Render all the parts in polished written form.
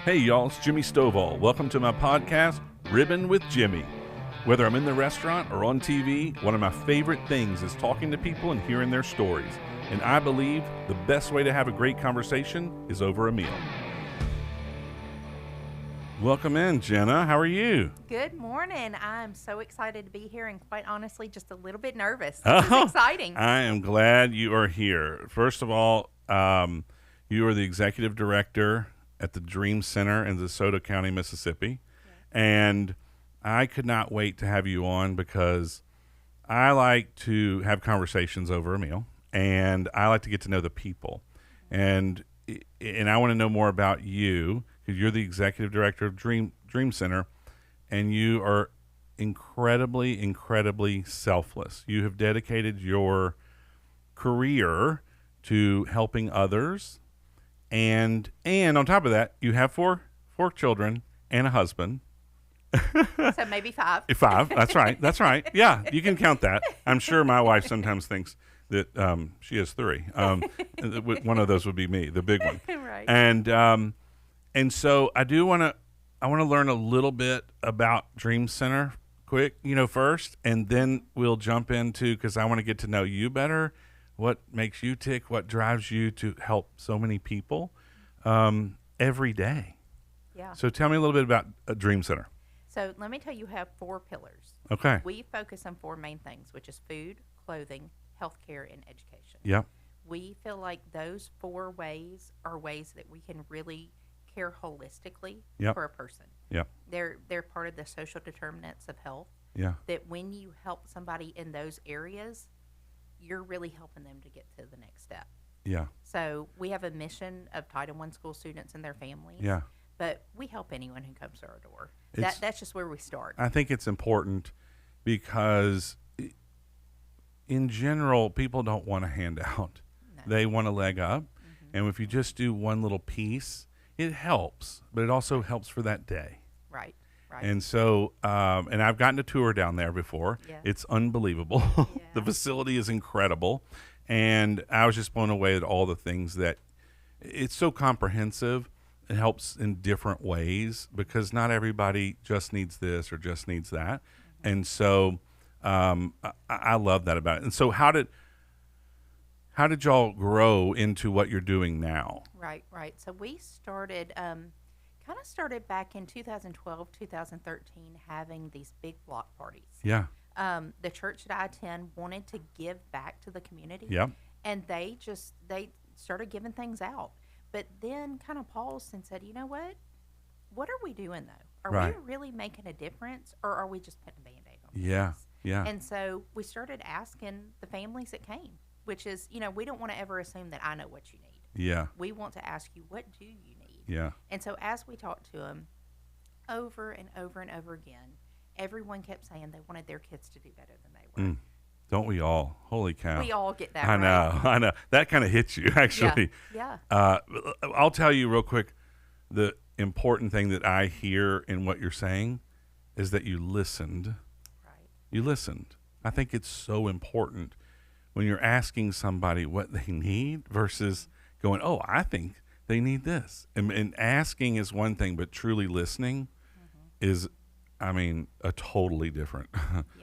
Hey y'all, it's Jimmy Stovall. Welcome to my podcast, Ribbon with Jimmy. Whether I'm in the restaurant or on TV, one of my favorite things is talking to people and hearing their stories. And I believe the best way to have a great conversation is over a meal. Welcome in, Jenna. How are you? Good morning. I'm so excited to be here and quite honestly just a little bit nervous. This is exciting. I am glad you are here. First of all, you are the executive director at the Dream Center in Desoto County, Mississippi. Yeah. And I could not wait to have you on because I like to have conversations over a meal and I like to get to know the people. And I want to know more about you because you're the executive director of Dream Center and you are incredibly selfless. You have dedicated your career to helping others. And on top of that, you have four children and a husband. So maybe five. Five. That's right. Yeah, you can count that. I'm sure my wife sometimes thinks that she has three. One of those would be me, the big one. Right. And so I want to learn a little bit about Dream Center quick, first, and then we'll jump into, because I want to get to know you better. What makes you tick? What drives you to help so many people every day? Yeah. So tell me a little bit about Dream Center. So let me tell you, have four pillars. Okay. We focus on four main things, which is food, clothing, healthcare, and education. Yep. We feel like those four ways are ways that we can really care holistically for a person. Yep. They're part of the social determinants of health. Yeah. That when you help somebody in those areas, you're really helping them to get to the next step. Yeah. So we have a mission of Title I school students and their families. Yeah. But we help anyone who comes to our door. That's just where we start. I think it's important because in general, people don't want a handout. No. They want a leg up. Mm-hmm. And if you just do one little piece, it helps, but it also helps for that day. Right. And so, and I've gotten a tour down there before. Yeah. It's unbelievable. Yeah. The facility is incredible. And I was just blown away at all the things that it's so comprehensive. It helps in different ways because not everybody just needs this or just needs that. Mm-hmm. And so I love that about it. And so how did y'all grow into what you're doing now? Right. So we started started back in 2012, 2013, having these big block parties. Yeah. The church that I attend wanted to give back to the community. Yeah. And they started giving things out. But then kind of paused and said, you know what? What are we doing, though? Are we really making a difference, or are we just putting a Band-Aid on things? Yeah. And so we started asking the families that came, which is, we don't want to ever assume that I know what you need. Yeah. We want to ask you, what do you need? Yeah. And so as we talked to them over and over and over again, everyone kept saying they wanted their kids to do better than they were. Don't we all? Holy cow. We all get that. I know. That kind of hits you, actually. Yeah. I'll tell you real quick, the important thing that I hear in what you're saying is that you listened. Right. You listened. I think it's so important when you're asking somebody what they need versus going, oh, I think they need this. And asking is one thing, but truly listening is, a totally different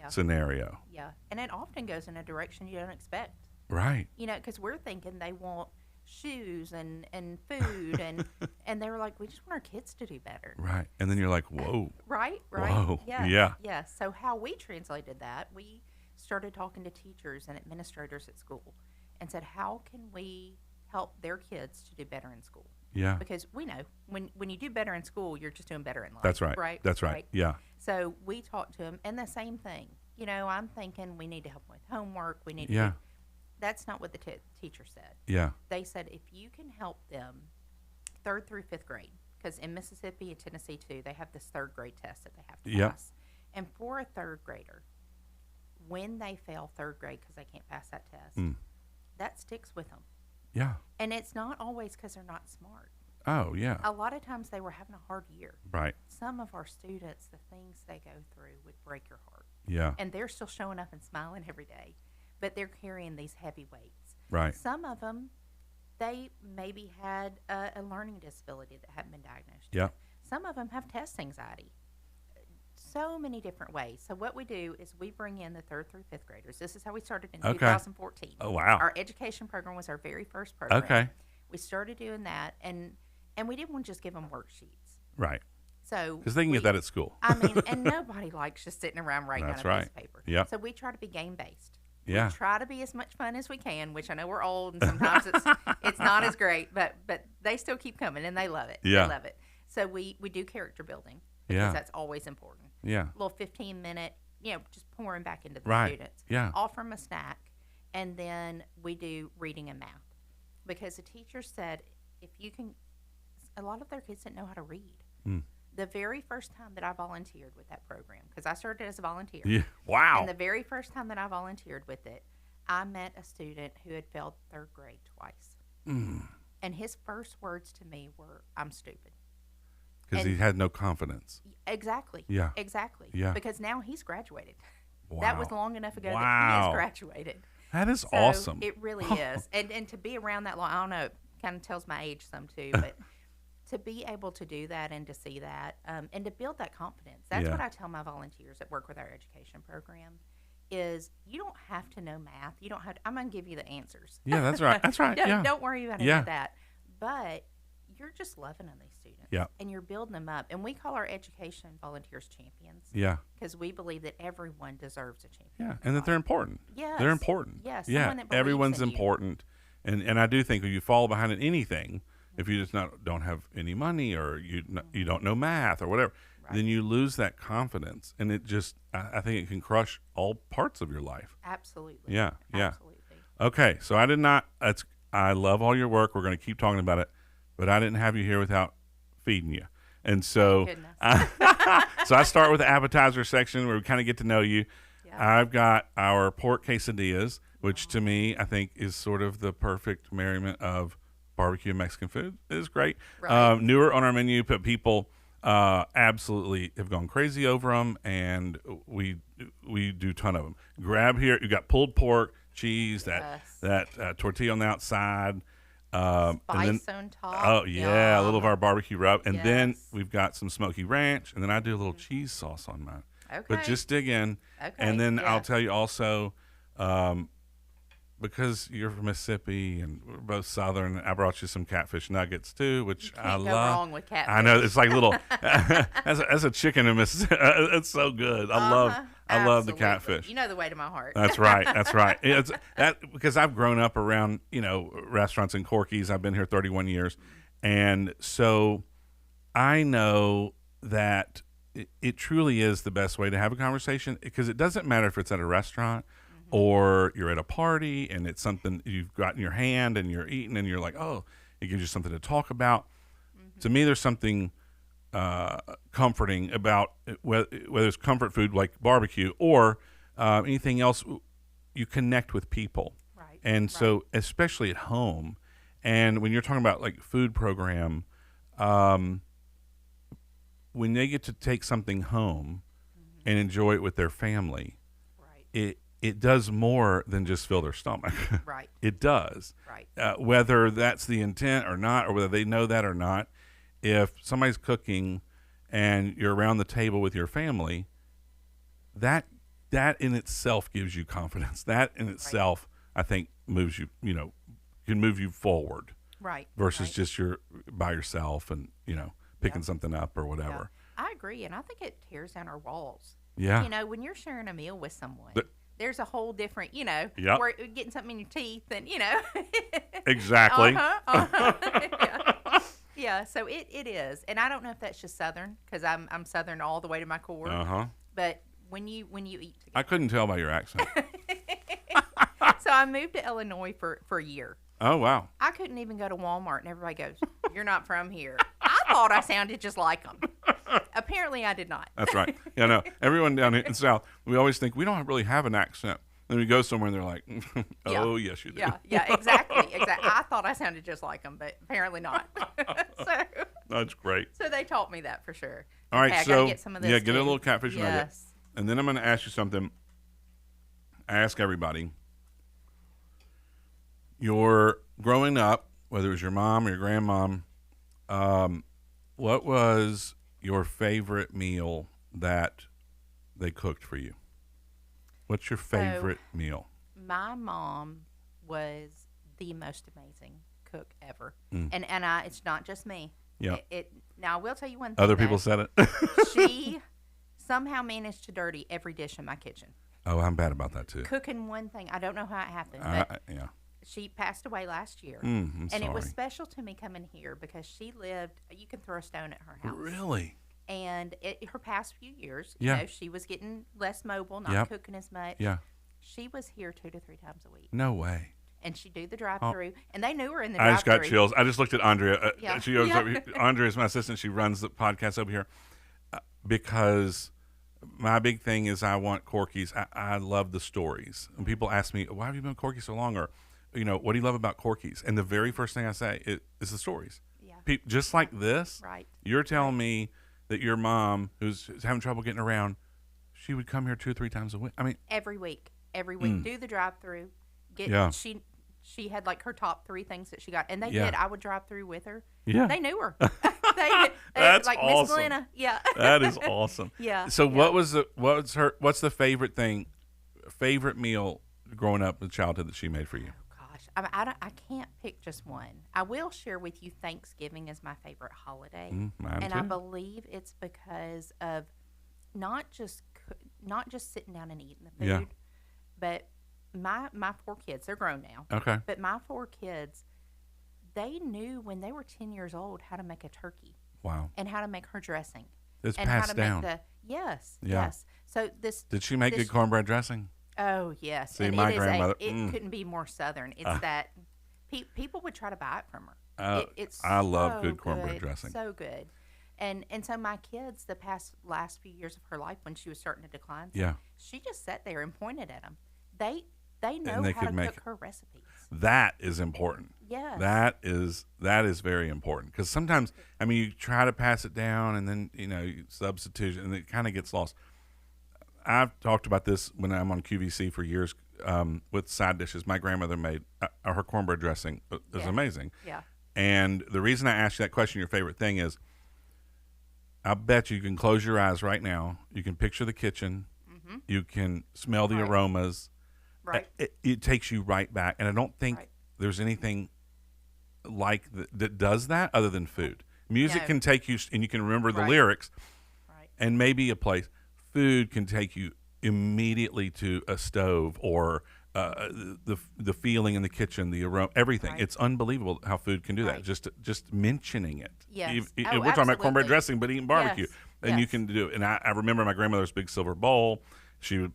scenario. Yeah. And it often goes in a direction you don't expect. Right. Because we're thinking they want shoes and food and they were like, we just want our kids to do better. Right. And then you're like, whoa. Right. Whoa. Yeah. So how we translated that, we started talking to teachers and administrators at school and said, how can we help their kids to do better in school? Yeah. Because we know when you do better in school, you're just doing better in life. That's right. Right. That's right. Yeah. So we talked to them, and the same thing. I'm thinking we need to help them with homework. We need to. That's not what the teacher said. Yeah. They said if you can help them 3rd through 5th grade, because in Mississippi and Tennessee too, they have this 3rd grade test that they have to pass. And for a 3rd grader, when they fail 3rd grade because they can't pass that test, that sticks with them. Yeah. And it's not always because they're not smart. Oh, yeah. A lot of times they were having a hard year. Right. Some of our students, the things they go through would break your heart. Yeah. And they're still showing up and smiling every day, but they're carrying these heavy weights. Right. Some of them they maybe had a learning disability that hadn't been diagnosed Yeah. yet. Some of them have test anxiety. So many different ways. So what we do is we bring in the 3rd through 5th graders. This is how we started in Okay. 2014. Oh, wow. Our education program was our very first program. Okay. We started doing that, and we didn't want to just give them worksheets. Right. So Because they can get that at school. I mean, and nobody likes just sitting around writing That's on a right. piece of paper. Yep. So we try to be game based. Yeah. We try to be as much fun as we can, which I know we're old and sometimes it's not as great, but they still keep coming and they love it. Yeah. They love it. So we do character building because Yeah. that's always important. Yeah. A little 15-minute, just pouring back into the Right. students. Yeah. Offer them a snack, and then we do reading and math because the teacher said if you can, a lot of their kids didn't know how to read. Mm. The very first time that I volunteered with that program, because I started as a volunteer. Yeah. Wow. And the very first time that I volunteered with it, I met a student who had failed 3rd grade twice. Mm. And his first words to me were, "I'm stupid." Because he had no confidence. Exactly. Yeah. Exactly. Yeah. Because now he's graduated. Wow. That was long enough ago that he Wow. has graduated. That is So awesome. It really is. And to be around that long, I don't know, it kind of tells my age some too, but to be able to do that and to see that and to build that confidence. That's Yeah. what I tell my volunteers that work with our education program is you don't have to know math. You don't have to, I'm going to give you the answers. Yeah, that's right. That's right. don't, Yeah. don't worry about any Yeah. of that. But you're just loving on these students. Yeah. And you're building them up. And we call our education volunteers champions. Yeah. Because we believe that everyone deserves a champion. Yeah. And that they're important. Yes. They're important. Yes. Yeah. Someone that believes Everyone's in you. important. And I do think when you fall behind in anything, if you just don't have any money or you don't know math or whatever, Right. then you lose that confidence. And it just, I think it can crush all parts of your life. Absolutely. Yeah. Yeah. Absolutely. Okay. So I love all your work. We're going to keep talking about it, but I didn't have you here without feeding you. And so, Goodness. so I start with the appetizer section where we kind of get to know you. Yeah. I've got our pork quesadillas, which to me, I think is sort of the perfect merriment of barbecue and Mexican food. It is great. Right. Newer on our menu, but people absolutely have gone crazy over them, and we do a ton of them. Grab here. You got pulled pork, cheese, Yes. that tortilla on the outside. Spice and then, on top. oh yeah, a little of Yum. our barbecue rub, and then Yes. we've got some smoky ranch, and then I do a little cheese sauce on mine. Okay. But just dig in, Okay, and then I'll yes. tell you also, because you're from Mississippi and we're both Southern, I brought you some catfish nuggets too, which Can't I go love. wrong with catfish. I know it's like little, as a chicken in Mississippi. It's so good. I love the Absolutely. catfish. You know the way to my heart. That's right. That's right. It's that because I've grown up around restaurants in Corky's. I've been here 31 years, and so I know that it truly is the best way to have a conversation because it doesn't matter if it's at a restaurant or you're at a party and it's something you've got in your hand and you're eating and you're like, oh, it gives you something to talk about. To me, there's something comforting about whether it's comfort food like barbecue or anything else. You connect with people, Right. and so especially at home. And when you're talking about like food program, when they get to take something home and enjoy it with their family, Right. it does more than just fill their stomach. Right. It does. Right. Whether that's the intent or not, or whether they know that or not, if somebody's cooking and you're around the table with your family, that in itself gives you confidence. That in itself, I think, moves you, can move you forward Right. versus right. just you're by yourself and, picking Yeah. something up or Yeah. whatever. I agree, and I think it tears down our walls. Yeah. When you're sharing a meal with someone, The- there's a whole different, Yep. where getting something in your teeth and, Exactly. Yeah. Yeah, so it is. And I don't know if that's just Southern, because I'm Southern all the way to my core. Uh-huh. But when you eat together. I couldn't tell by your accent. So I moved to Illinois for a year. Oh, wow. I couldn't even go to Walmart, and everybody goes, "You're not from here." I thought I sounded just like them. Apparently, I did not. That's right. Yeah, no. Everyone down here in the South, we always think we don't really have an accent. Then we go somewhere and they're like, "Oh, yes, you do." Yeah, exactly. I thought I sounded just like them, but apparently not. That's great. So they taught me that for sure. All right, Okay, I so gotta get some of this get a too. little catfish nugget, Yes. and then I'm going to ask you something. I ask everybody. You're growing up whether it was your mom or your grandmom, what was your favorite meal that they cooked for you? What's your favorite meal? My mom was the most amazing cook ever. Mm. And it's not just me. Yeah. Now, I will tell you one thing. Other people said it. She somehow managed to dirty every dish in my kitchen. Oh, I'm bad about that, too. Cooking one thing. I don't know how it happened, but yeah. she passed away last year. I'm and sorry. It was special to me coming here because she lived, you can throw a stone at her house. Really? And her past few years, Yeah. you know, she was getting less mobile, not cooking as much. Yeah. She was here 2 to 3 times a week. No way. And she'd do the drive-through, and they knew her in the drive-through. I just got chills. I just looked at Andrea. Yeah. She goes, Andrea is my assistant. She runs the podcast over here because my big thing is I want Corky's. I love the stories. And people ask me, why have you been Corky so long? Or, you know, what do you love about Corky's? And the very first thing I say is the stories. Yeah. Just like this, right. You're telling me that your mom, who's having trouble getting around, she would come here 2 or 3 times a week. I mean, every week, do the drive-through. She had like her top 3 things that she got, and they did. I would drive through with her. Yeah, they knew her. they That's like awesome. Miss Glenna. Yeah, that is awesome. Yeah. So what's the favorite meal growing up in childhood that she made for you? Gosh, I can't pick just one. I will share with you Thanksgiving is my favorite holiday, Mine and too. I believe it's because of not just sitting down and eating the food, but my 4 kids, they're grown now. Okay. But my 4 kids, they knew when they were 10 years old how to make a turkey. Wow. And how to make her dressing. It's and passed how to down. Make yes. So Did she make good cornbread dressing? Oh, yes. See, and my grandmother. It couldn't be more Southern. It's that people would try to buy it from her. I love good cornbread dressing. So good. And so my kids, the last few years of her life when she was starting to decline, she just sat there and pointed at them. They know how to cook her recipes. That is important. Yes. That is very important because sometimes, I mean, you try to pass it down and then, you know, you substitute and it kind of gets lost. I've talked about this when I'm on QVC for years with side dishes. My grandmother made her cornbread dressing is amazing. Yeah. And the reason I asked you that question, your favorite thing is, I bet you can close your eyes right now. You can picture the kitchen. Mm-hmm. You can smell the aromas. Right. It takes you right back. And I don't think there's anything like that does that other than food. Music can take you, and you can remember the lyrics, and maybe a place. Food can take you immediately to a stove or the feeling in the kitchen, the aroma, everything. Right. It's unbelievable how food can do that. Just mentioning it. Yes. We're talking about cornbread dressing, but eating barbecue, and you can do it. And I remember my grandmother's big silver bowl. She would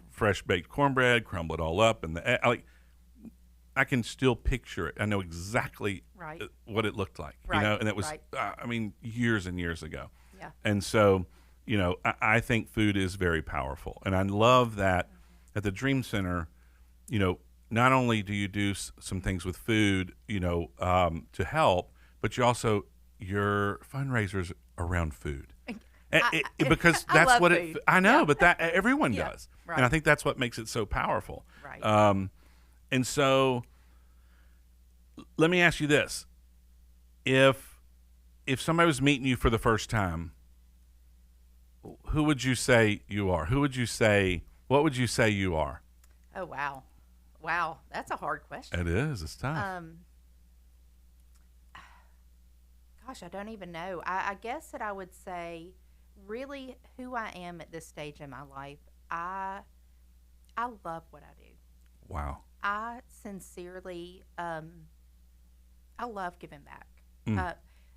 fresh baked cornbread, crumble it all up, and I can still picture it. I know exactly what it looked like. Right. And it was years and years ago. Yeah. And so, I think food is very powerful, and I love that at the Dream Center. Not only do you do some things with food, to help, but your fundraisers around food. Because that's what food. I know, but that everyone does, and I think that's what makes it so powerful. Right. And so, let me ask you this: if somebody was meeting you for the first time, who would you say you are? What would you say you are? Oh wow, that's a hard question. It is. It's tough. Gosh, I don't even know. I guess that I would say, really, who I am at this stage in my life. I love what I do. Wow. I sincerely, I love giving back.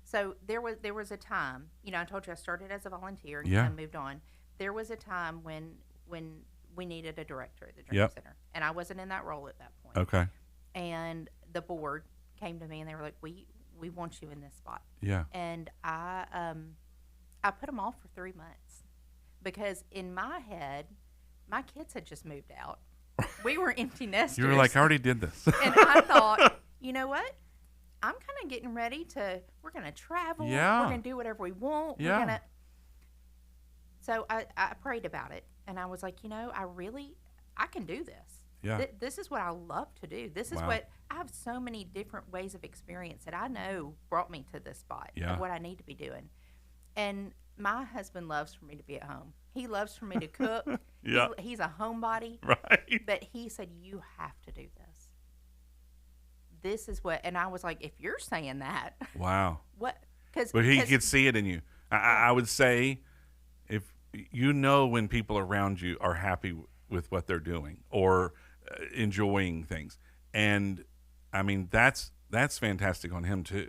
So there was a time, I told you I started as a volunteer and I moved on. There was a time when we needed a director at the Dream Center, and I wasn't in that role at that point. Okay. And the board came to me and they were like, "We want you in this spot." Yeah. And I put them off for 3 months because in my head, my kids had just moved out. We were empty nesters. You were like, I already did this. And I thought, you know what? I'm kind of getting ready we're going to travel. Yeah. We're going to do whatever we want. Yeah. So I prayed about it. And I was like, I can do this. Yeah. This is what I love to do. This is Wow. what I have so many different ways of experience that I know brought me to this spot Yeah. of what I need to be doing. And my husband loves for me to be at home. He loves for me to cook. Yeah. He's a homebody. Right. But he said, you have to do this. This is what, and I was like, if you're saying that, Wow. what? But he could see it in you. I would say, if you know when people around you are happy with what they're doing or enjoying things, and I mean that's fantastic on him too.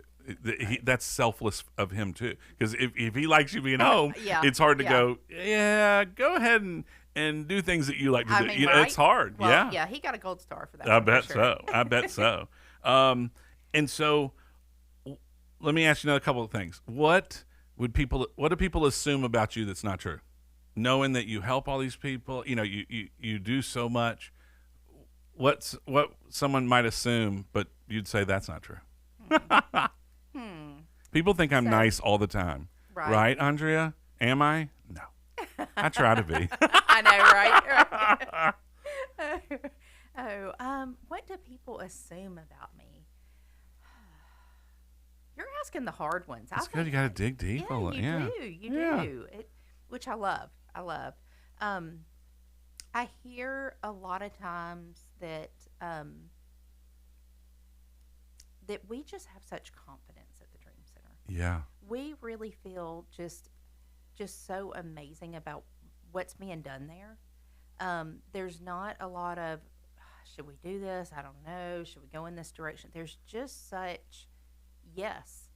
That's selfless of him too, because if he likes you being home, it's hard to go. Yeah, go ahead and do things that you like to do. Mean, it's hard. Well, yeah, he got a gold star for that. I bet sure. so. I bet so. And so, let me ask you another couple of things. What do people assume about you that's not true? Knowing that you help all these people, you do so much. What someone might assume, but you'd say that's not true. People think I'm nice all the time, right, Andrea? Am I? No, I try to be. I know, right? What do people assume about me? You're asking the hard ones. That's good. You got to dig deep. You do. Which I love. I hear a lot of times that that we just have such confidence at the Dream Center. Yeah. We really feel just so amazing about what's being done there. There's not a lot of, should we do this? I don't know. Should we go in this direction? There's just such, yes.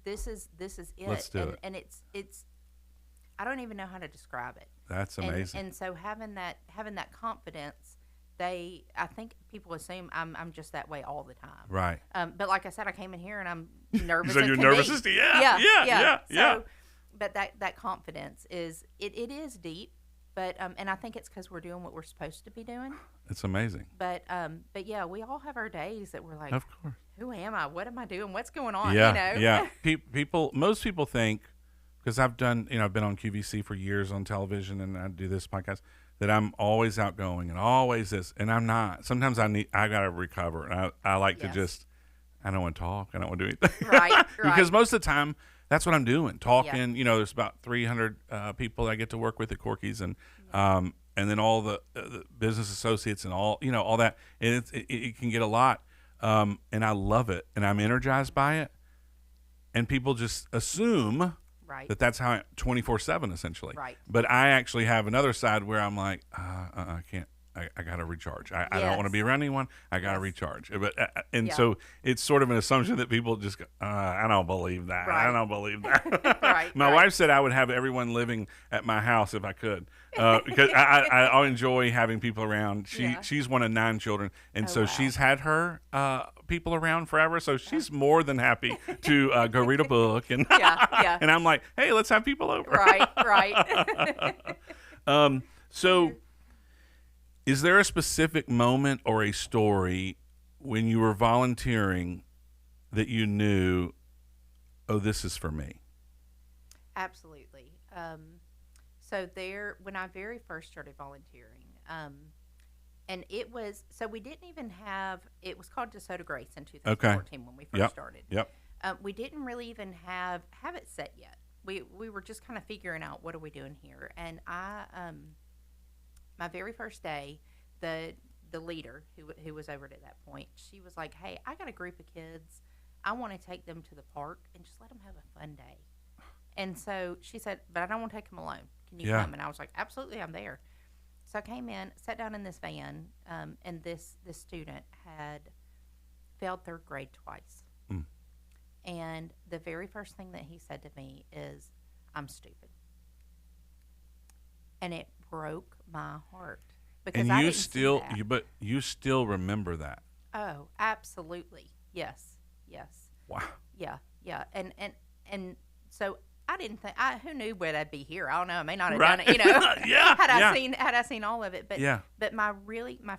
This is it. Let's do it. And it's I don't even know how to describe it. That's amazing. And so having that confidence, I think people assume I'm just that way all the time. Right. But like I said, I came in here and I'm nervous. So you're nervous? Yeah. But that confidence is it is deep, but and I think it's because we're doing what we're supposed to be doing. It's amazing. But yeah, we all have our days that we're like, of course, who am I? What am I doing? What's going on? Yeah, yeah. Most people think, because I've been on QVC for years on television, and I do this podcast, that I'm always outgoing and always this, and I'm not. Sometimes I gotta recover, and I like to just, I don't want to talk, I don't want to do anything, right? Because most of the time that's what I'm doing, talking. Yeah. There's about 300 people that I get to work with at Corky's, and then all the business associates and all that, and it can get a lot, and I love it, and I'm energized by it, and people just assume. Right. That's how 24/7 essentially. Right. But I actually have another side where I'm like, I can't. I got to recharge. I don't want to be around anyone. I got to recharge. But so it's sort of an assumption that people just go, I don't believe that. Right. I don't believe that. Right. My wife said I would have everyone living at my house if I could, because I enjoy having people around. She's one of 9 children, and so she's had her people around forever. So she's more than happy to go read a book, and and I'm like, hey, let's have people over. Right. So. Is there a specific moment or a story when you were volunteering that you knew, oh, this is for me? Absolutely. So when I very first started volunteering, and it was, so we didn't even have, it was called Desoto Grace in 2014 when we first started. Yep. We didn't really even have it set yet. We were just kind of figuring out, what are we doing here? And my very first day, the leader who was over at that point, she was like, hey, I got a group of kids. I want to take them to the park and just let them have a fun day. And so she said, but I don't want to take them alone. Can you come? And I was like, absolutely, I'm there. So I came in, sat down in this van, and this student had failed 3rd grade twice. And the very first thing that he said to me is, I'm stupid. And it broke my heart. Because and you still remember that. Oh, absolutely. Yes. Wow. Yeah. And so I didn't think, who knew where I'd be here? I don't know. I may not have done it, had I seen all of it. But my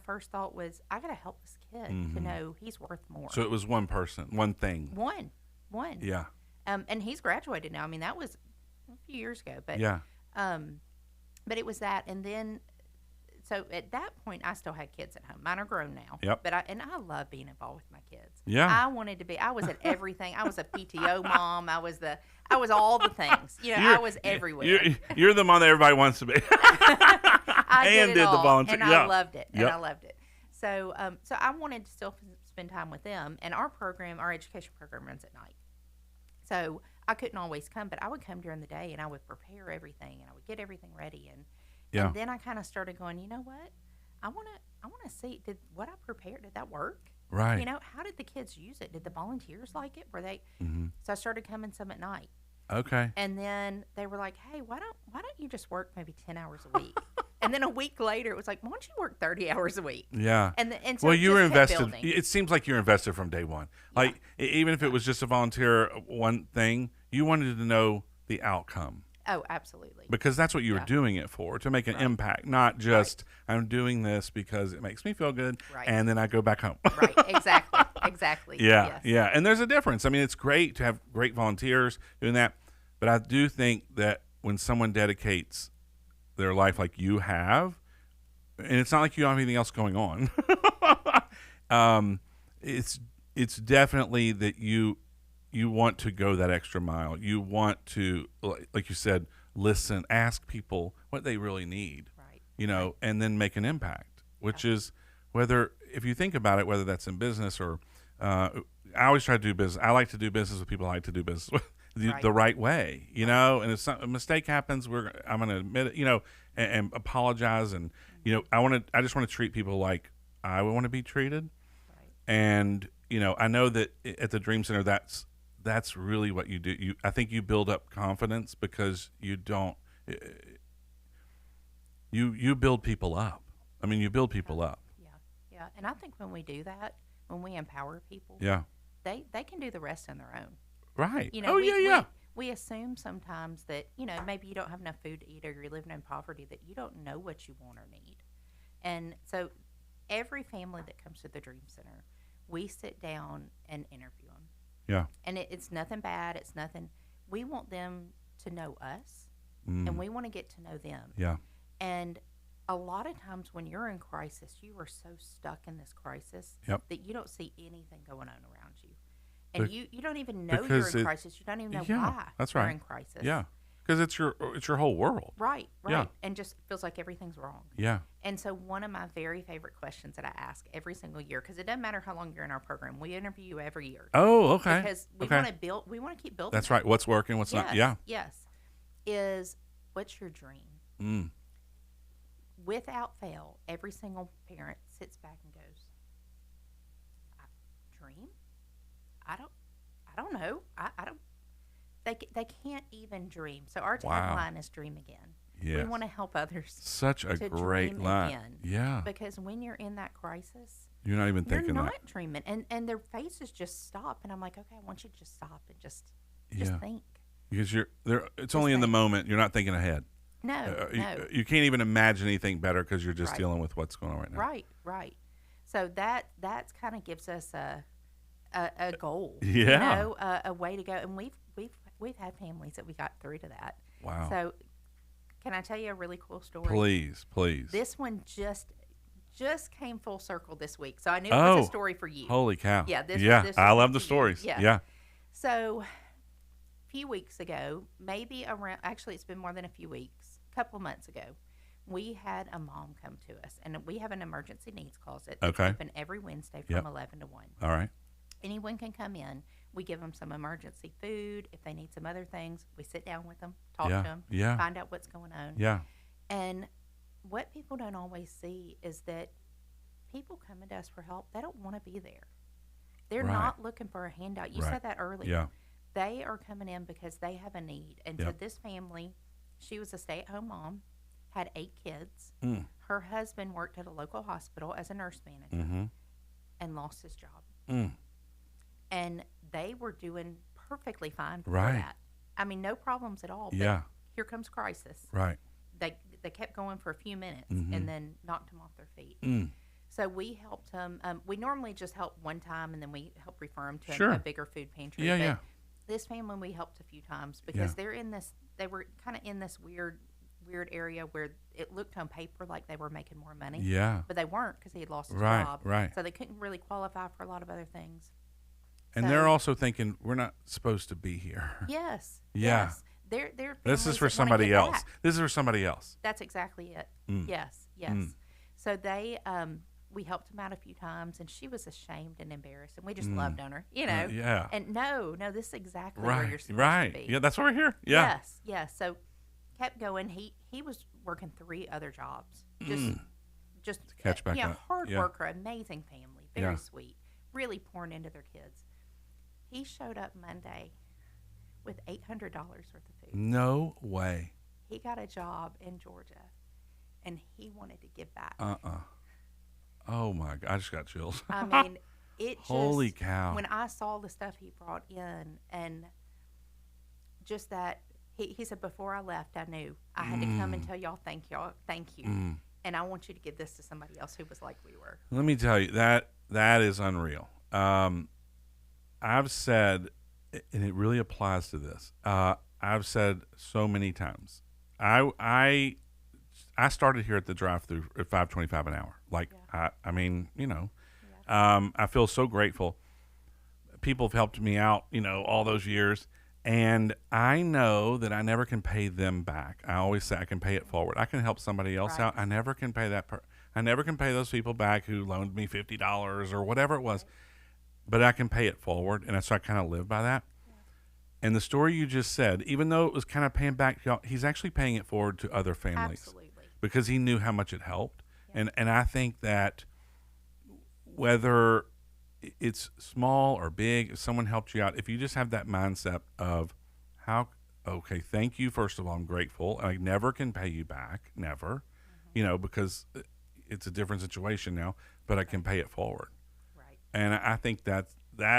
first thought was, I got to help this kid to know he's worth more. So it was one person, one thing. One. Yeah. And he's graduated now. I mean, that was a few years ago, but yeah. But it was that, and then so at that point, I still had kids at home. Mine are grown now. Yep. But I love being involved with my kids. Yeah. I wanted to be. I was at everything. I was a PTO mom. I was all the things. I was everywhere. You're the mom that everybody wants to be. I did the volunteer. and I loved it. And I loved it. So so I wanted to still spend time with them. And our education program runs at night. So I couldn't always come, but I would come during the day and I would prepare everything and I would get everything ready. And then I kind of started going, you know what? I want to see, did what I prepared, did that work? Right. How did the kids use it? Did the volunteers like it? Were they? Mm-hmm. So I started coming some at night. Okay. And then they were like, hey, why don't you just work maybe 10 hours a week? And then a week later, it was like, why don't you work 30 hours a week? Yeah. And so well, you were invested. Building. It seems like you're invested from day one. Like, even if it was just a volunteer one thing, you wanted to know the outcome. Oh, absolutely. Because that's what you were doing it for, to make an impact, not just, I'm doing this because it makes me feel good, and then I go back home. Right, exactly. Yeah, yeah. And there's a difference. I mean, it's great to have great volunteers doing that, but I do think that when someone dedicates their life like you have, and it's not like you don't have anything else going on, it's definitely that you want to go that extra mile. You want to, like you said, listen, ask people what they really need, and then make an impact, which is if you think about it, whether that's in business or, I always try to do business. I like to do business with people I like to do business with the right way, and if a mistake happens, I'm going to admit it, and apologize. And, I just want to treat people like I want to be treated. Right. And, I know that at the Dream Center, that's really what you do. I think you build up confidence because you don't. You build people up. I mean, you build people up. Yeah. And I think when we do that, when we empower people, they can do the rest on their own. Right. We assume sometimes that maybe you don't have enough food to eat or you're living in poverty, that you don't know what you want or need. And so, every family that comes to the Dream Center, we sit down and interview them. Yeah. And it's nothing bad. It's nothing. We want them to know us, and we want to get to know them. Yeah. And a lot of times when you're in crisis, you are so stuck in this crisis that you don't see anything going on around you. And you don't even know you're in crisis. You don't even know why you're in crisis. Yeah. Because it's your whole world. Right. Yeah. And just feels like everything's wrong. Yeah. And so one of my very favorite questions that I ask every single year, because it doesn't matter how long you're in our program, we interview you every year. Oh, okay. Because we want to keep building. That's right. What's working, what's not. Yeah. Yes. Is what's your dream? Without fail, every single parent sits back and goes, dream? I don't know. I don't. They can't even dream. So our tagline is "Dream Again." Yes. We want to help others. Such a great line. Again. Yeah. Because when you're in that crisis, you're not even thinking you're that. not dreaming, and their faces just stop, and I'm like, okay, I want you to just stop and just think. Because you're there. It's only in the moment. You're not thinking ahead. No, no. You can't even imagine anything better because you're just dealing with what's going on right now. Right. So that's kind of gives us a goal. Yeah. A way to go, and we've had families that we got through to that. Wow. So, can I tell you a really cool story? Please. This one just came full circle this week, so I knew it was a story for you. Holy cow! Yeah, this I love the stories. Yeah. So, a few weeks ago, actually it's been more than a few weeks, a couple of months ago, we had a mom come to us, and we have an emergency needs closet that's open every Wednesday from 11 to 1. All right. Anyone can come in. We give them some emergency food. If they need some other things, we sit down with them, talk to them, find out what's going on. Yeah. And what people don't always see is that people coming to us for help, they don't want to be there. They're not looking for a handout. You said that earlier. Yeah. They are coming in because they have a need. And so this family, she was a stay-at-home mom, had 8 kids. Her husband worked at a local hospital as a nurse manager and lost his job. And they were doing perfectly fine for that. I mean, no problems at all. But here comes crisis. Right. They kept going for a few minutes and then knocked them off their feet. So we helped them. We normally just help one time, and then we help refer them to a bigger food pantry. But this family we helped a few times because they were kind of in this weird weird area where it looked on paper like they were making more money. Yeah. But they weren't because he had lost his Right, job. right. So they couldn't really qualify for a lot of other things. And So- they're also thinking, we're not supposed to be here. Yes. Yeah. Yes. They're This is families for that wanna somebody get else. back. This is for somebody else. That's exactly it. Mm. Yes, yes. Mm. So they, we helped him out a few times, and she was ashamed and embarrassed, and we just loved on her, you know. Yeah. And no, this is exactly where you're Right, supposed right. to be. Yeah, that's why we're here. Yeah. Yes, yes. So kept going. He was working 3 other jobs, just To catch back yeah, up. hard Yeah. worker, amazing family, very Yeah. sweet, really pouring into their kids. He showed up Monday with $800 worth of food. No way. He got a job in Georgia, and he wanted to give back. Oh my God, I just got chills. I mean, it just, Holy cow. when I saw the stuff he brought in, and just that, he said, before I left, I knew I had to come and tell y'all thank you. And I want you to give this to somebody else who was like we were. Let me tell you, that is unreal. I've said, and it really applies to this, I've said so many times, I started here at the drive-thru at $5.25 an hour. Like, Yeah. I mean, you know, Yeah. I feel so grateful. People have helped me out, you know, all those years. And I know that I never can pay them back. I always say I can pay it forward. I can help somebody else out. Right. I never can pay I never can pay those people back who loaned me $50 or whatever it was. But I can pay it forward, and so I kind of live by that. Yeah. And the story you just said, even though it was kind of paying back, he's actually paying it forward to other families. Absolutely. Because he knew how much it helped. Yeah. And I think that whether it's small or big, if someone helped you out, if you just have that mindset of okay, thank you, first of all, I'm grateful. I never can pay you back, never, you know, because it's a different situation now, but I can pay it forward. Right. And I think that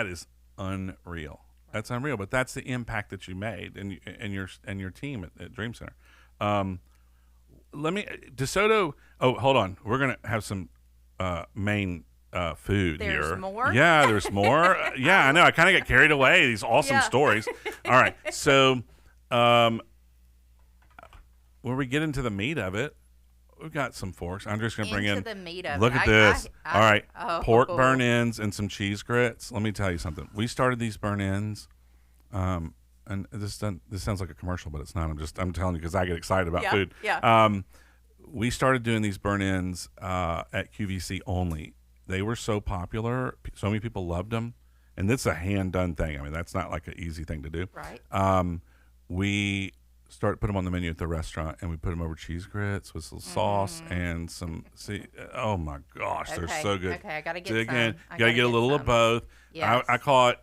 is unreal. That's unreal, but that's the impact that you made and your team at Dream Center. DeSoto. Oh, hold on. We're gonna have some main food here. There's more? Yeah, there's more. Yeah, I know. I kind of got carried away. These awesome Yeah. stories. All right, so when we get into the meat of it, we've got some forks. I'm just gonna bring Into in. the meat of Look it. at this. All right, oh. pork burn ends and some cheese grits. Let me tell you something. We started these burn ends. And this sounds like a commercial, but it's not. I'm telling you because I get excited about Yeah, food. yeah. We started doing these burn-ins at QVC only. They were so popular. So many people loved them. And it's a hand-done thing. I mean, that's not like an easy thing to do. Right. We put them on the menu at the restaurant, and we put them over cheese grits with some sauce and some. Oh my gosh, they're Okay, so good. okay, I gotta get So again, some. I gotta gotta get a get little of some. both. Yes. I call it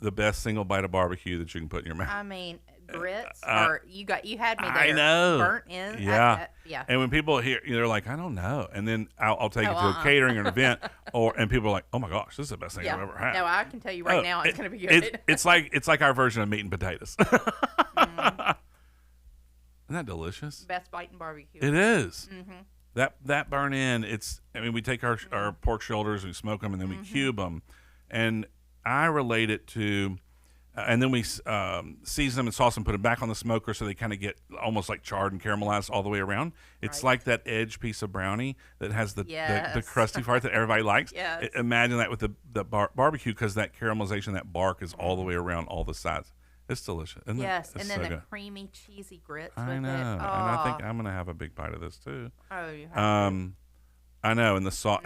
the best single bite of barbecue that you can put in your mouth. I mean, grits, or you had me there. I know. Burnt in. Yeah. Yeah. And when people hear, they're like, I don't know. And then I'll take it to a uh-uh. catering or an event, and people are like, oh my gosh, this is the best thing Yeah. I've ever had. No, I can tell you right now, it's going to be good. It's like our version of meat and potatoes. Isn't that delicious? Best bite in barbecue. It is. Mm-hmm. That burn in. We take our pork shoulders, we smoke them, and then we cube them, and I relate it to. And then we season them and sauce them, put them back on the smoker so they kind of get almost like charred and caramelized all the way around. It's Right. like that edge piece of brownie that has the Yes. crusty part that everybody likes. Yes. Imagine that with the barbecue because that caramelization, that bark is all the way around all the sides. It's delicious. Isn't Yes, it? It's and then so the good. creamy, cheesy grits I with know. it. And Oh, I think I'm going to have a big bite of this too. oh, you have to. I know. And the sauce,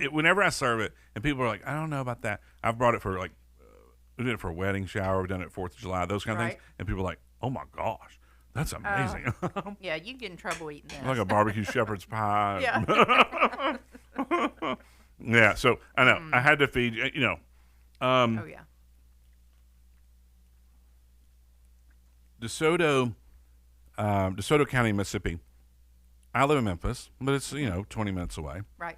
whenever I serve it and people are like, I don't know about that. I've brought it for we did it for a wedding shower. We've done it 4th of July, those kind of things. Right. And people are like, oh my gosh, that's amazing. Yeah, you get in trouble eating this. Like a barbecue shepherd's pie. Yeah. Yeah. So I know I had to feed you. Oh, yeah. DeSoto County, Mississippi. I live in Memphis, but it's 20 minutes away. Right.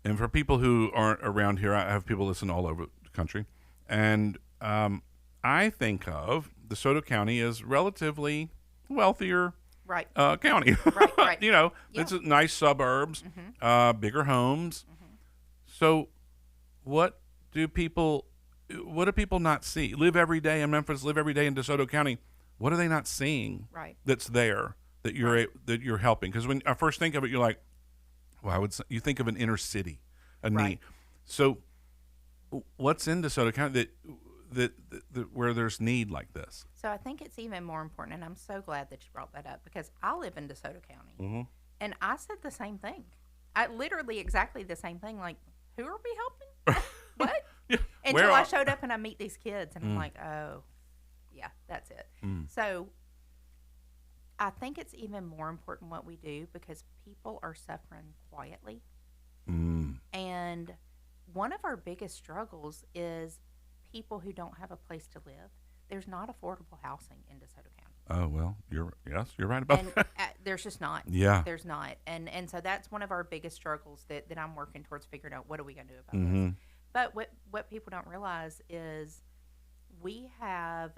And for people who aren't around here, I have people listen all over the country. And I think of DeSoto County as relatively wealthier Right. county. Right. Yeah. It's nice suburbs, bigger homes. So what do people not see? Live every day in Memphis, live every day in DeSoto County. What are they not seeing? Right. That's there that you're helping? Because when I first think of it, you're like, well, you think of an inner city, a need. So, what's in DeSoto County that where there's need like this? So I think it's even more important, and I'm so glad that you brought that up because I live in DeSoto County, and I said the same thing. I literally exactly the same thing. Like, who are we helping? What? Until I showed up and I meet these kids, and I'm like, oh, yeah, that's it. So I think it's even more important what we do because people are suffering quietly. And one of our biggest struggles is people who don't have a place to live. There's not affordable housing in DeSoto County. Oh, well, you're right about that. There's just not. Yeah. There's not. And so that's one of our biggest struggles that I'm working towards figuring out what are we going to do about this. But what people don't realize is we have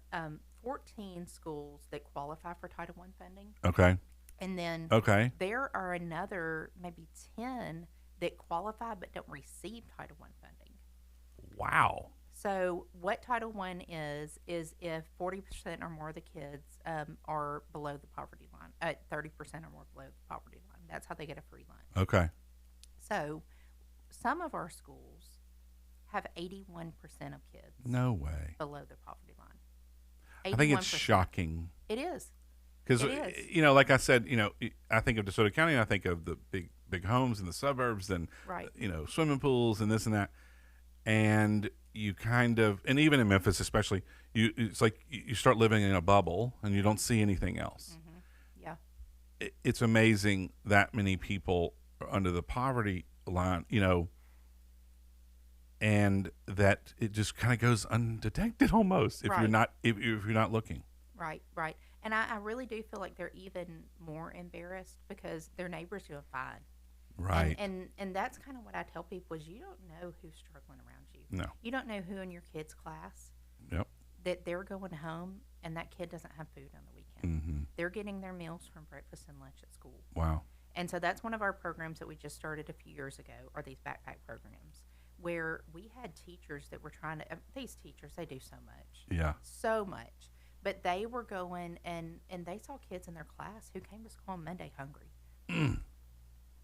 14 schools that qualify for Title I funding. Okay. And then there are another maybe 10 that qualify but don't receive Title I funding. Wow. So what Title I is if 40% or more of the kids are below the poverty line, 30% or more below the poverty line. That's how they get a free lunch. Okay. So some of our schools have 81% of kids. No way. Below the poverty line. 81%. I think it's shocking. It is. Because, like I said, I think of DeSoto County and I think of the big homes in the suburbs and, swimming pools and this and that. And you kind of, and even in Memphis especially, it's like you start living in a bubble and you don't see anything else. Yeah. It's amazing that many people are under the poverty line, and that it just kind of goes undetected almost if you're not looking. Right. And I really do feel like they're even more embarrassed because their neighbors doing fine. Right. And that's kind of what I tell people is you don't know who's struggling around you. No. You don't know who in your kid's class. Yep. That they're going home and that kid doesn't have food on the weekend. They're getting their meals from breakfast and lunch at school. Wow. And so that's one of our programs that we just started a few years ago, are these backpack programs, where we had teachers that were trying to, these teachers, they do so much. Yeah. So much. But they were going and they saw kids in their class who came to school on Monday hungry.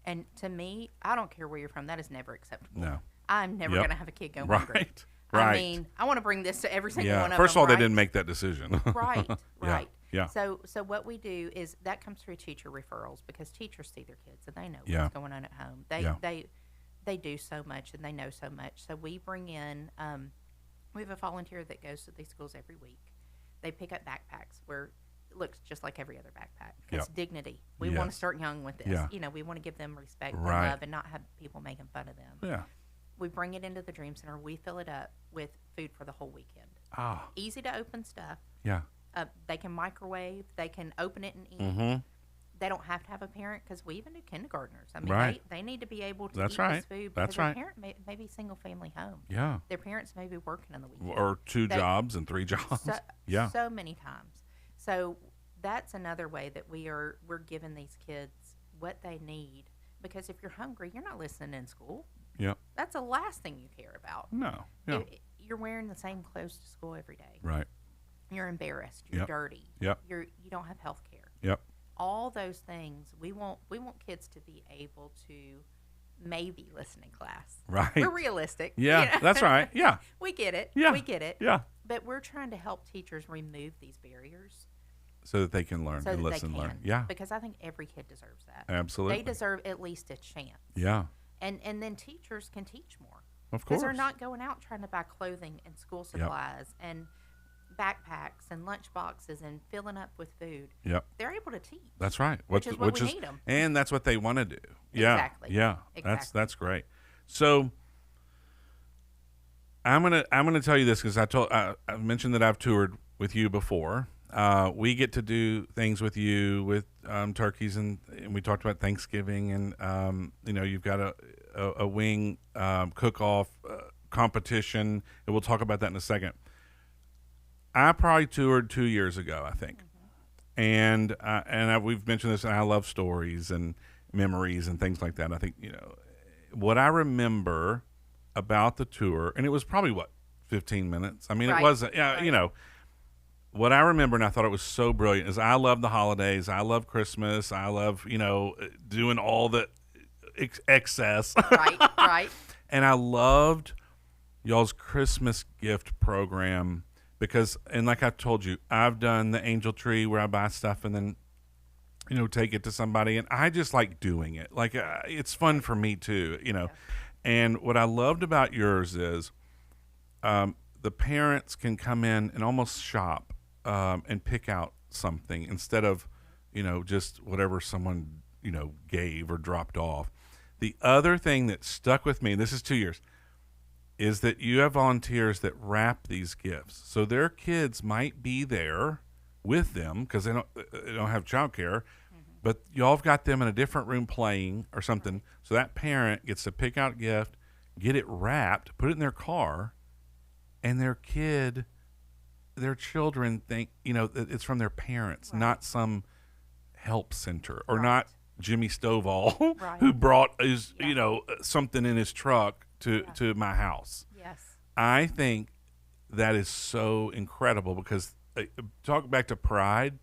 And to me, I don't care where you're from. That is never acceptable. No. I'm never going to have a kid go hungry. Right. I mean, I want to bring this to every single one of them. First of all, they didn't make that decision. Right. Yeah. So what we do is that comes through teacher referrals because teachers see their kids and they know what's going on at home. They do so much and they know so much. So we bring in, we have a volunteer that goes to these schools every week. They pick up backpacks where it looks just like every other backpack. It's dignity. We want to start young with this. Yeah. We want to give them respect and love and not have people making fun of them. Yeah. We bring it into the Dream Center. We fill it up with food for the whole weekend. Easy to open stuff. Yeah. They can microwave. They can open it and eat. They don't have to have a parent because we even do kindergartners. I mean, they need to be able to eat this food because their parent may be single-family home. Yeah. Their parents may be working on the weekend. Or two jobs and 3 jobs. So many times. So that's another way that we're giving these kids what they need. Because if you're hungry, you're not listening in school. Yep. That's the last thing you care about. No. Yeah. You're wearing the same clothes to school every day. Right. You're embarrassed. You're dirty. Yep. You don't have health care. Yep. All those things, we want kids to be able to maybe listen in class. Right. We're realistic. Yeah, that's right. Yeah. We get it. Yeah. We get it. Yeah. But we're trying to help teachers remove these barriers. So that they can learn and listen and learn. Yeah. Because I think every kid deserves that. Absolutely. They deserve at least a chance. Yeah. And then teachers can teach more. Of course. Because they're not going out trying to buy clothing and school supplies and backpacks and lunch boxes and filling up with food. Yep. They're able to teach. That's right. Which is what we need them. And that's what they want to do. Yeah. Exactly. Yeah. Exactly. That's great. So I'm gonna tell you this because I mentioned that I've toured with you before. We get to do things with you with turkeys and we talked about Thanksgiving and you've got a wing cook-off competition and we'll talk about that in a second. I probably toured 2 years ago, I think, and we've mentioned this. And I love stories and memories and things like that. I think what I remember about the tour, and it was probably 15 minutes. I mean, it was what I remember, and I thought it was so brilliant, is I love the holidays. I love Christmas. I love, doing all the excess. Right, right. And I loved y'all's Christmas gift program because, and like I told you, I've done the angel tree where I buy stuff and then, take it to somebody. And I just like doing it. Like, it's fun for me too, Yeah. And what I loved about yours is the parents can come in and almost shop and pick out something instead of, just whatever someone, gave or dropped off. The other thing that stuck with me, this is 2 years, is that you have volunteers that wrap these gifts. So their kids might be there with them because they don't have childcare, but y'all have got them in a different room playing or something. Right. So that parent gets to pick out a gift, get it wrapped, put it in their car, and their children think, that it's from their parents, Right. not some help center or Right. not Jimmy Stovall Right. who brought his, Yeah. something in his truck to my house. Yes. I think that is so incredible because talk back to pride.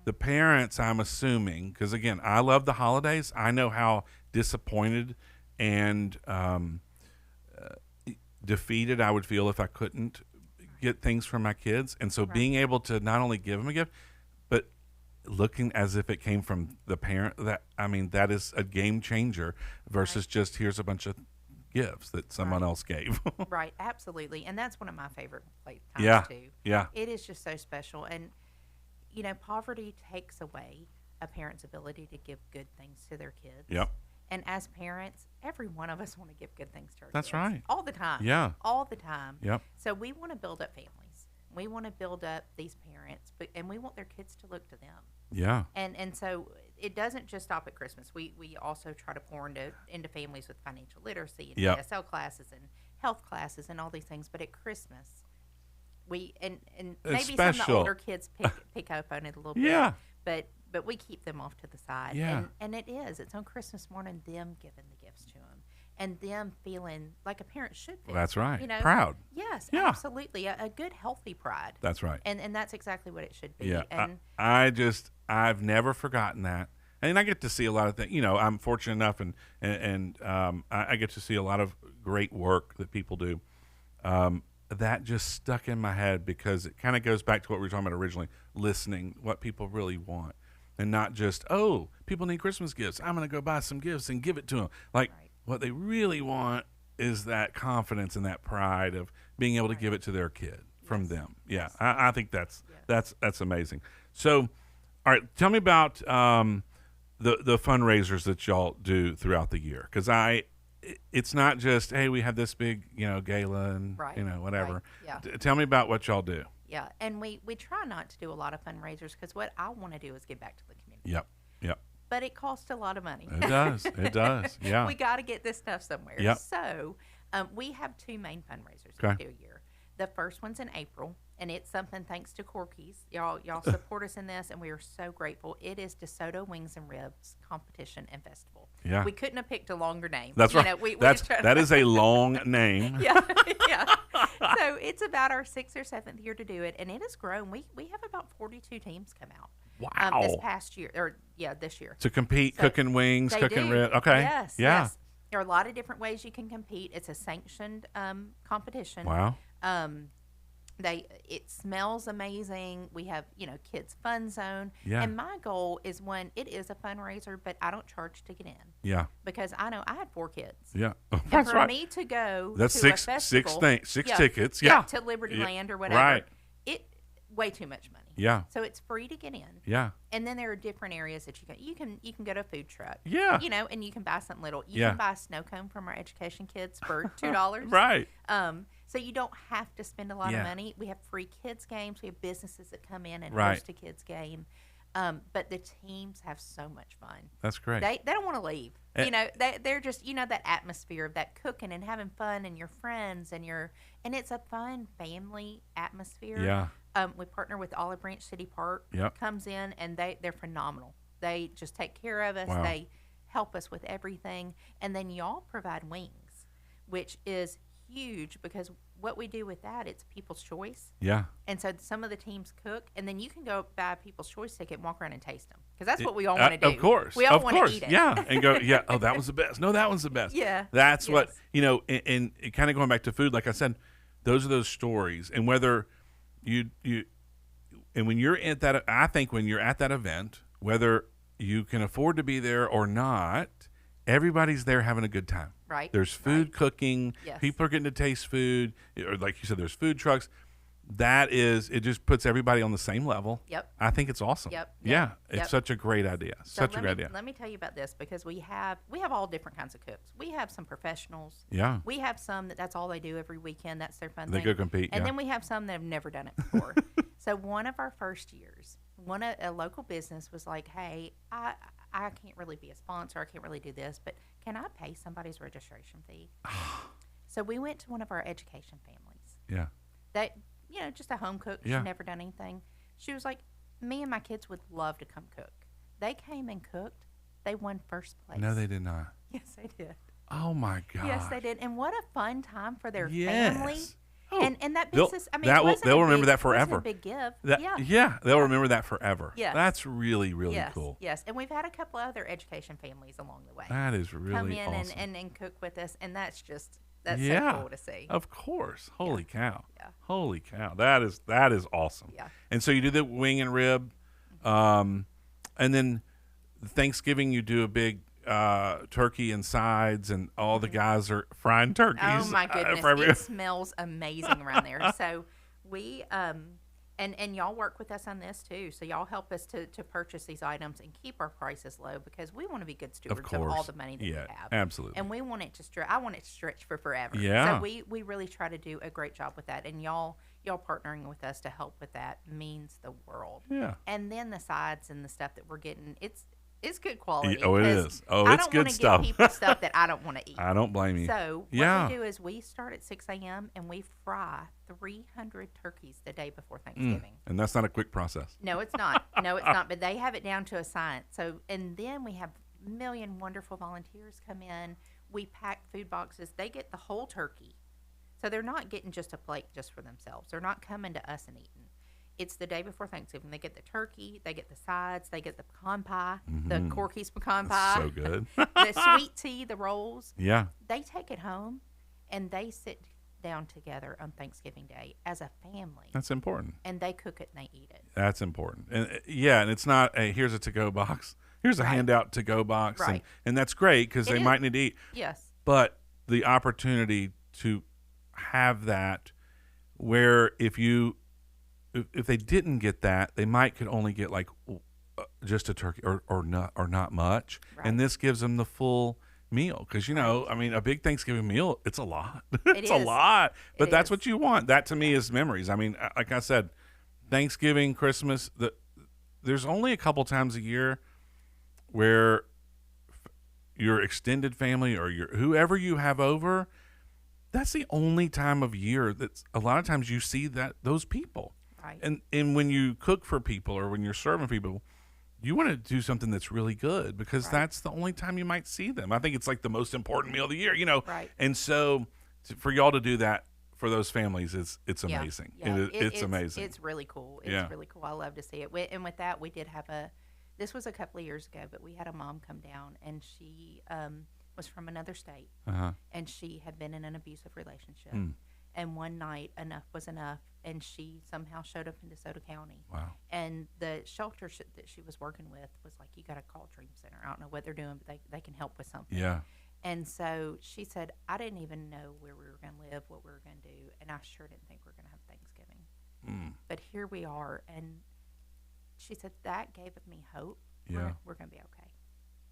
The parents, I'm assuming, because again, I love the holidays. I know how disappointed and defeated I would feel if I couldn't get things from my kids. And so Right. being able to not only give them a gift, but looking as if it came from the parent, that is a game changer versus just here's a bunch of gifts that someone Right. else gave. Right, absolutely. And that's one of my favorite times Yeah. too. Yeah. It is just so special. And, poverty takes away a parent's ability to give good things to their kids. Yep. And as parents, every one of us want to give good things to our That's kids. right. All the time. Yeah. All the time. Yep. So we want to build up families. We want to build up these parents, and we want their kids to look to them. Yeah. And so it doesn't just stop at Christmas. We also try to pour into families with financial literacy and Yep. ESL classes and health classes and all these things. But at Christmas, and It's maybe some of the special. older kids pick up on it a little Yeah. bit. But we keep them off to the side. Yeah. And it's on Christmas morning, them giving the gifts to them. And them feeling like a parent should feel. That's right. You know? Proud. Yes, Yeah. absolutely. A good, healthy pride. That's right. And that's exactly what it should be. Yeah, And I've never forgotten that, and I get to see a lot of things. I'm fortunate enough, and I get to see a lot of great work that people do. That just stuck in my head because it kind of goes back to what we were talking about originally: listening, what people really want, and not just people need Christmas gifts. I'm going to go buy some gifts and give it to them. Like Right. what they really want is that confidence and that pride of being able to give it to their kid from Yes. them. Yeah, Yes. I think that's Yes. that's amazing. So, all right, tell me about the fundraisers that y'all do throughout the year, because it's not just hey we have this big gala and Right, whatever. right, yeah. Tell me about what y'all do. yeah, and we try not to do a lot of fundraisers because what I want to do is give back to the community. Yep. But it costs a lot of money. It does. It does. Yeah. We got to get this stuff somewhere. Yep. So we have two main fundraisers Okay. we do a year. The first one's in April, and it's something thanks to Corky's. Y'all support us in this, and we are so grateful. It is DeSoto Wings and Ribs Competition and Festival. Yeah. We couldn't have picked a longer name. That's right. That is a long name. Yeah, yeah. So it's about our 6th or 7th year to do it, and it has grown. We have about 42 teams come out. Wow. This past year, this year. To compete, So cooking wings, They cooking do. ribs. Okay. Yes. Yeah. Yes. There are a lot of different ways you can compete. It's a sanctioned competition. Wow. It smells amazing. We have kids fun zone. Yeah. And my goal is it is a fundraiser, but I don't charge to get in Yeah. because I know I had 4 kids. Yeah. And That's for right. me to go That's to six a festival, tickets. Yeah. to Liberty Yeah. Land or whatever. Right. It way too much money. Yeah. So it's free to get in. Yeah. And then there are different areas that you can go to a food truck. Yeah. And you can buy something little. You Yeah. can buy a snow cone from our education kids for $2. Right. So you don't have to spend a lot Yeah. of money. We have free kids games. We have businesses that come in and Right. host a kids game. But the teams have so much fun. That's great. They don't want to leave. They're just that atmosphere of that cooking and having fun and your friends and it's a fun family atmosphere. Yeah. We partner with Olive Branch City Park. Yep. Comes in and they're phenomenal. They just take care of us. Wow. They help us with everything, and then y'all provide wings, which is huge because what we do with that, it's people's choice. Yeah. And so some of the teams cook, and then you can go buy a people's choice ticket and walk around and taste them, because that's what we all want to do. Of course. We all want to eat it. Yeah. And go, yeah, oh, that was the best. No, that one's the best. Yeah. That's what, and kind of going back to food, like I said, those are those stories. And whether and when you're at that, I think when you're at that event, whether you can afford to be there or not, everybody's there having a good time. Right. There's food cooking. Yes. People are getting to taste food. Or like you said, there's food trucks. It just puts everybody on the same level. Yep. I think it's awesome. Yep. Yeah. It's such a great idea. Such a great idea. Let me tell you about this, because we have all different kinds of cooks. We have some professionals. Yeah. We have some that's all they do every weekend. That's their fun They thing. go compete. And then we have some that have never done it before. So one of our first years, a local business was like, hey, I can't really be a sponsor. I can't really do this, but can I pay somebody's registration fee? So we went to one of our education families. Yeah. That, just a home cook. Yeah. She'd never done anything. She was like, me and my kids would love to come cook. They came and cooked. They won first place. No, they did not. Yes, they did. Oh, my God. Yes, they did. And what a fun time for their family. Oh, And that business, they'll remember that forever. It wasn't a big give. They'll remember that forever. Yes. That's really, really Yes, cool. Yes, and we've had a couple other education families along the way That is really come in awesome. and cook with us, and that's so cool to see. Of course. Holy cow. Yeah. Holy cow. That is awesome. Yeah. And so you do the wing and rib, and then Thanksgiving you do a big turkey and sides, and all the guys are frying turkeys. Oh my goodness, it smells amazing around there. So we and y'all work with us on this too. So y'all help us to purchase these items and keep our prices low, because we want to be good stewards of all the money that we have. Absolutely. And we want it to I want it to stretch for forever. Yeah. So we really try to do a great job with that, and y'all partnering with us to help with that means the world. Yeah. And then the sides and the stuff that we're getting, it's good quality. Oh, it is. Oh, it's good stuff. I don't want to give people stuff that I don't want to eat. I don't blame you. So what we do is we start at 6 a.m. and we fry 300 turkeys the day before Thanksgiving. And that's not a quick process. No, it's not. No, it's not. But they have it down to a science. So, and then we have a million wonderful volunteers come in. We pack food boxes. They get the whole turkey. So they're not getting just a plate just for themselves. They're not coming to us and eating. It's the day before Thanksgiving. They get the turkey, they get the sides, they get the pecan pie, the Corky's pecan pie. So good. The sweet tea, the rolls. Yeah. They take it home, and they sit down together on Thanksgiving Day as a family. That's important. And they cook it and they eat it. That's important. And and it's not a here's a to-go box. Here's a handout to-go box. Right. And that's great, because they might need to eat. Yes. But the opportunity to have that, where if they didn't get that, they could only get like just a turkey or not much. Right. And this gives them the full meal, because a big Thanksgiving meal, it's a lot. It's a lot, but that's what you want. That to me is memories. I mean, like I said, Thanksgiving, Christmas, there's only a couple times a year where your extended family or whoever you have over, that's the only time of year that's a lot of times you see those people. Right. And when you cook for people or when you're serving people, you want to do something that's really good, because that's the only time you might see them. I think it's like the most important meal of the year, Right. And so for y'all to do that for those families, it's amazing. Yeah. It's amazing. It's really cool. It's really cool. I love to see it. And with that, we did have this was a couple of years ago, but we had a mom come down, and she was from another state, and she had been in an abusive relationship. And one night, enough was enough, and she somehow showed up in Desoto County. Wow. And the shelter that she was working with was like, you got to call Dream Center. I don't know what they're doing, but they can help with something. Yeah. And so she said, I didn't even know where we were going to live, what we were going to do, and I sure didn't think we were going to have Thanksgiving. But here we are, and she said, that gave me hope. Yeah. We're going to be okay.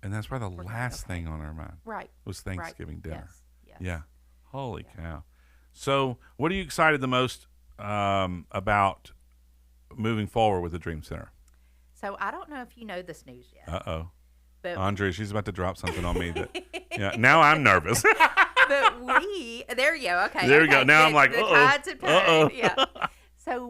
And that's probably the last thing on our mind. Right. Was Thanksgiving dinner. Yes. Yeah. Holy cow. So, what are you excited the most about moving forward with the Dream Center? So, I don't know if you know this news yet. Uh-oh. But Andrea, she's about to drop something on me. Now I'm nervous. But there you go. Okay. There you go. Now I'm like, the tides have turned. uh-oh. Yeah. So,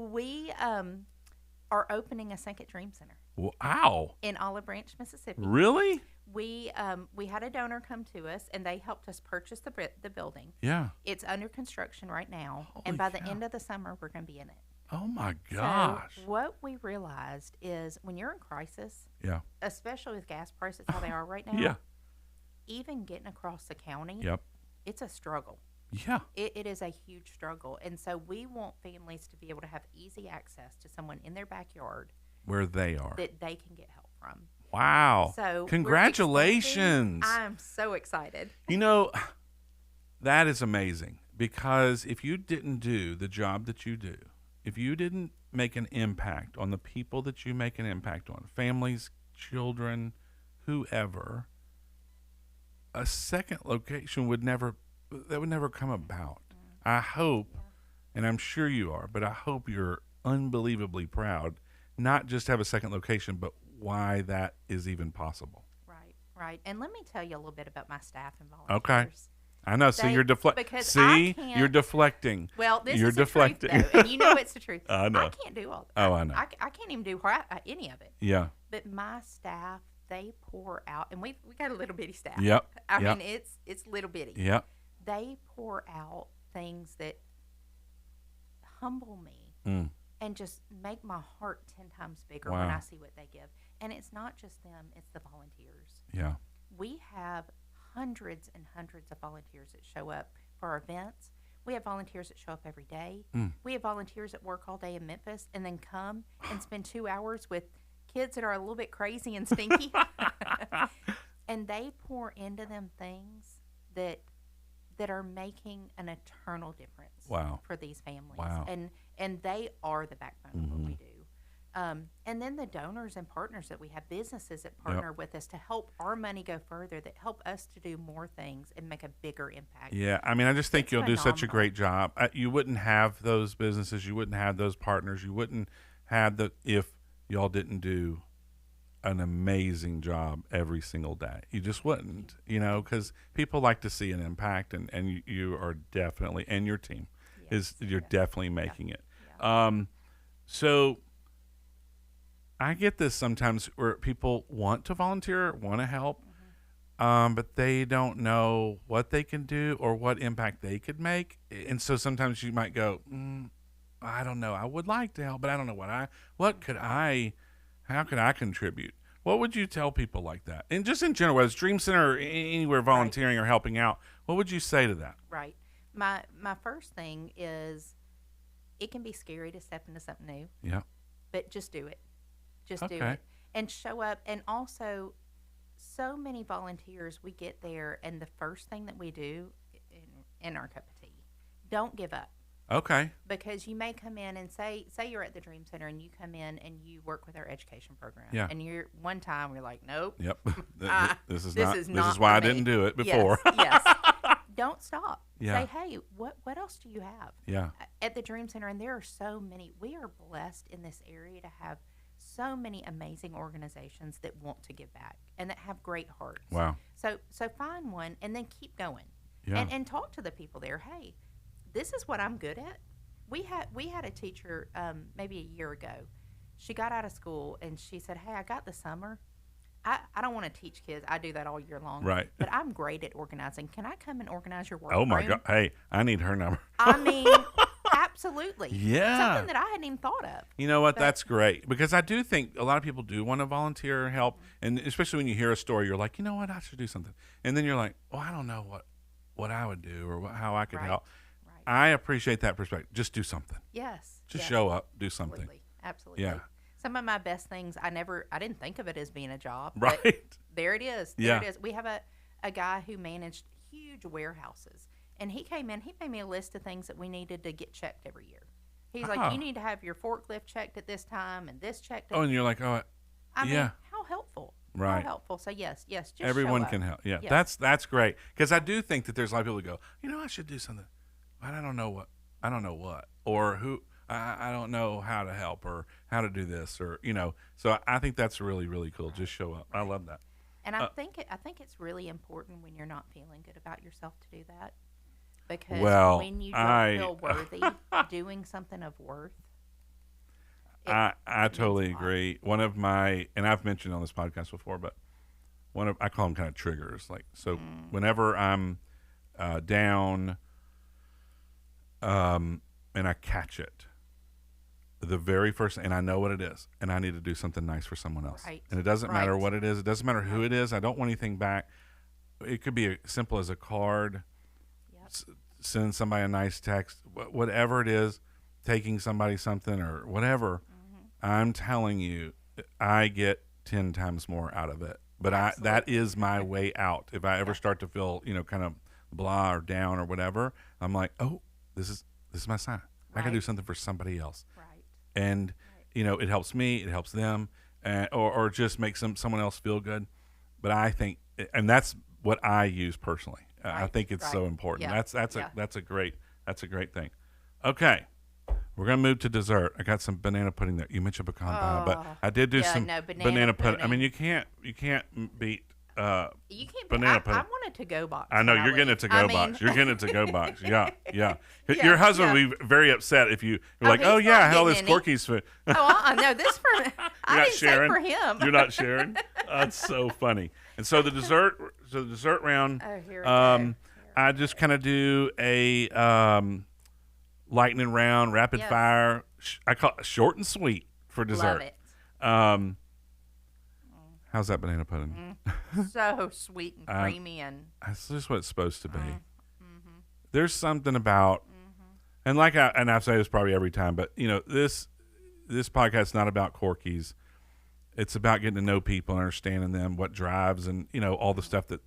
are opening a second Dream Center. Wow. In Olive Branch, Mississippi. Really? We had a donor come to us, and they helped us purchase the building. Yeah. It's under construction right now, Holy and by the cow. end of the summer, we're going to be in it. Oh, my gosh. So what we realized is when you're in crisis, Yeah. especially with gas prices how they are right now, Yeah. even getting across the county, Yep. it's a struggle. Yeah. It is a huge struggle. And so we want families to be able to have easy access to someone in their backyard Where they are. that they can get help from. Wow. So congratulations. I'm so excited. You know, that is amazing, because if you didn't do the job that you do, if you didn't make an impact on the people that you make an impact on, families, children, whoever, a second location would never come about. I hope, and I'm sure you are, but I hope you're unbelievably proud, not just to have a second location, but why that is even possible. Right. And let me tell you a little bit about my staff and volunteers. Okay. I know. So you're deflecting. See, you're deflecting. Well, this you're is deflecting. The truth, though, and you know it's the truth. I know. I can't do all that. Oh, I know. I can't even do any of it. Yeah. But my staff, they pour out, and we got a little bitty staff. Yep. I mean, it's little bitty. Yep. They pour out things that humble me and just make my heart 10 times bigger when I see what they give. And it's not just them, it's the volunteers. Yeah. We have hundreds and hundreds of volunteers that show up for our events. We have volunteers that show up every day. We have volunteers that work all day in Memphis and then come and spend 2 hours with kids that are a little bit crazy and stinky. And they pour into them things that are making an eternal difference for these families. Wow. And they are the backbone of what we do. And then the donors and partners that we have, businesses that partner with us to help our money go further, that help us to do more things and make a bigger impact. Yeah, I mean, I just think It's you'll do such a phenomenal. great job. You wouldn't have those businesses, you wouldn't have those partners, you wouldn't have if y'all didn't do an amazing job every single day. You just wouldn't, because people like to see an impact, and you are definitely, and your team you're definitely making it. So I get this sometimes where people want to volunteer, want to help, but they don't know what they can do or what impact they could make. And so sometimes you might go, I don't know. I would like to help, but I don't know how could I contribute? What would you tell people like that? And just in general, as Dream Center or anywhere volunteering or helping out, what would you say to that? Right. My first thing is it can be scary to step into something new. Yeah. But just do it. Just do it. And show up. And also, so many volunteers, we get there, and the first thing that we do in our cup of tea, don't give up. Okay. Because you may come in and say you're at the Dream Center and you come in and you work with our education program. Yeah. And one time you're like, nope. Yep. This is not why I for me. didn't do it before. Yes. Don't stop. Yeah. Say, hey, what else do you have? Yeah. At the Dream Center, and there are so many. We are blessed in this area to have so many amazing organizations that want to give back and that have great hearts. Wow. So find one and then keep going. Yeah. And talk to the people there. Hey, this is what I'm good at. We had a teacher maybe a year ago. She got out of school and she said, hey, I got the summer. I don't want to teach kids. I do that all year long. Right. But I'm great at organizing. Can I come and organize your work? Oh my God. Hey, I need her number. I mean, absolutely. Yeah. Something that I hadn't even thought of. You know what? That's great, because I do think a lot of people do want to volunteer or help, and especially when you hear a story, you're like, you know what? I should do something. And then you're like, well, I don't know what I would do or how I could help. Right. I appreciate that perspective. Just do something. Yes. Just show up, do something. Absolutely. Yeah. Some of my best things, I didn't think of it as being a job. Right. But there it is. There Yeah. it is. We have a guy who managed huge warehouses, and he came in, he made me a list of things that we needed to get checked every year. He's like, you need to have your forklift checked at this time and this checked. Oh, and you're like, I yeah. mean, how helpful. Right. How helpful. So yes, just Everyone show up. can help. Yeah, Yes. that's great, because I do think that there's a lot of people who go, I should do something, but I don't know what, or who. I don't know how to help or how to do this, or So I think that's really, really cool. Just show up. I love that. And I think it's really important when you're not feeling good about yourself to do that, because when you don't feel worthy doing something of worth, I totally agree. One of my, and I've mentioned on this podcast before, but I call them kind of triggers. Like, so whenever I'm down, and I catch it, the very first, and I know what it is, and I need to do something nice for someone else. Right. And it doesn't matter Right. what it is. It doesn't matter who it is. I don't want anything back. It could be as simple as a card, Yep. sending somebody a nice text, whatever it is, taking somebody something or whatever. I'm telling you, I get 10 times more out of it. But that is my way out. If I ever start to feel, kind of blah or down or whatever, I'm like, oh, this is my sign. I can do something for somebody else. Right. And it helps me, it helps them, or just makes someone else feel good. But I think, and that's what I use personally. I think it's so important. Yeah. That's a great thing. Okay, we're gonna move to dessert. I got some banana pudding there. You mentioned pecan pie, but I did do some banana pudding. I mean, you can't beat You can't. Banana pudding. I want a to-go box. I know you're getting a to-go box. You're getting a to-go box. Yeah. Your husband would be very upset if you're like, oh yeah, hell, this Corky's food. No, this for I didn't say for him. You're not sharing. That's so funny. And so the dessert round. Oh, here we go. I just kind of do a lightning round, rapid fire. I call it short and sweet for dessert. Love it. How's that banana pudding? So sweet and creamy That's just what it's supposed to be. There's something about, and I've said this probably every time, but this podcast is not about Corky's. It's about getting to know people and understanding them, what drives, and all the stuff that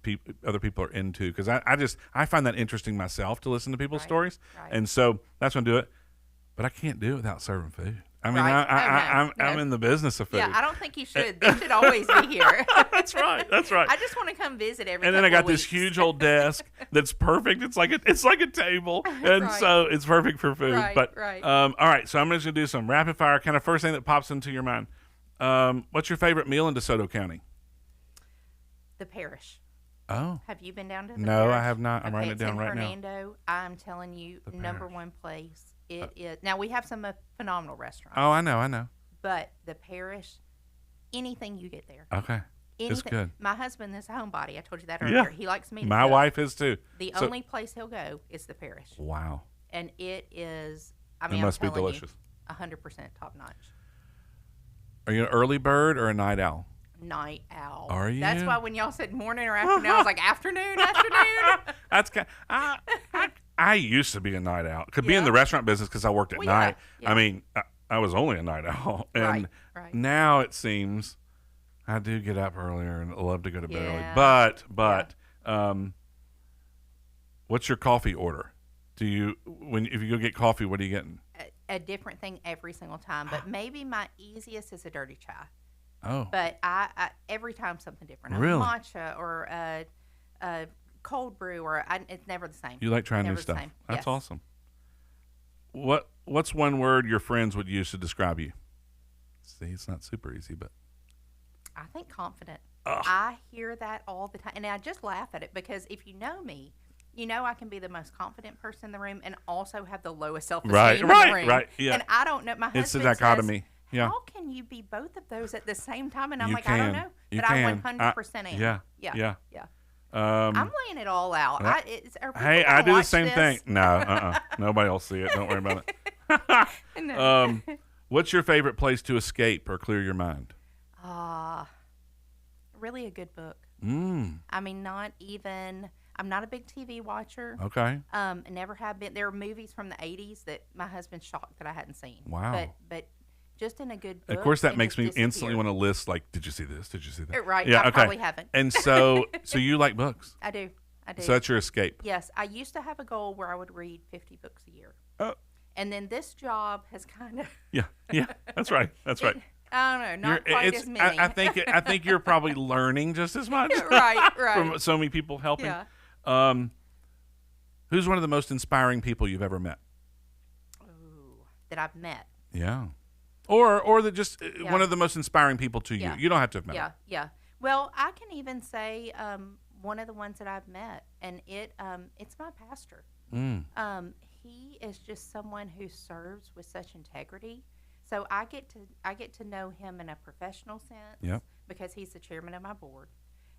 other people are into. Because I find that interesting myself to listen to people's stories, and so that's when I do it. But I can't do it without serving food. I mean, I'm in the business of food. Yeah, I don't think you should. They should always be here. That's right. I just want to come visit every. And then I got this huge old desk that's perfect. It's like a table, and so it's perfect for food. All right. So I'm just gonna do some rapid fire, kind of first thing that pops into your mind. What's your favorite meal in DeSoto County? The Parish. Oh. Have you been down to the No, Parish? I have not. I'm writing it down right now. Fernando. I'm telling you, number one place. It is. Now we have some phenomenal restaurants. Oh, I know. But the Parish, anything you get there. Okay. It's good. My husband is a homebody. I told you that earlier. Yeah. He likes me to My cook. wife is too. The only place he'll go is the Parish. Wow. And it is, I mean, it must I'm be telling delicious. 100% top notch. Are you an early bird or a night owl? Night owl. Are you? That's why when y'all said morning or afternoon, I was like, afternoon. That's kind. I used to be a night owl. Could be in the restaurant business because I worked at night. Yeah. I mean, I was only a night owl, and now it seems I do get up earlier and love to go to bed early. But what's your coffee order? If you go get coffee, what are you getting? A different thing every single time, but maybe my easiest is a dirty chai. Oh. But I every time something different. Really? A matcha or a cold brew, or it's never the same. You like trying new stuff. That's awesome. What's one word your friends would use to describe you? See, it's not super easy, but I think confident. I hear that all the time, and I just laugh at it because if you know me, you know I can be the most confident person in the room and also have the lowest self-esteem in the room. Right. Yeah. And I don't know. My husband it's a dichotomy. Says, yeah. How can you be both of those at the same time? And I'm you like, can. I don't know, but I 100% am. Yeah. I'm laying it all out. Hey, I do the same thing. No, nobody will see it. Don't worry about it. No. What's your favorite place to escape or clear your mind? Really a good book. I mean, I'm not a big TV watcher. Okay. Never have been. There are movies from the 80s that my husband's shocked that I hadn't seen. Wow. But just in a good book. Of course, that makes me instantly want to list, like, did you see this? Did you see that? Right. Yeah, I probably haven't. And so you like books? I do. So that's your escape? Yes. I used to have a goal where I would read 50 books a year. Oh. And then this job has kind of. Yeah. That's right. I don't know, not quite as many. I think you're probably learning just as much. Right. From so many people helping. Yeah. Who's one of the most inspiring people you've ever met? Ooh, that I've met. Yeah. Or that just one of the most inspiring people to you. You don't have to have met them. Yeah. Well, I can even say one of the ones that I've met, and it's my pastor. He is just someone who serves with such integrity So I get to know him in a professional sense Yep. because he's the chairman of my board.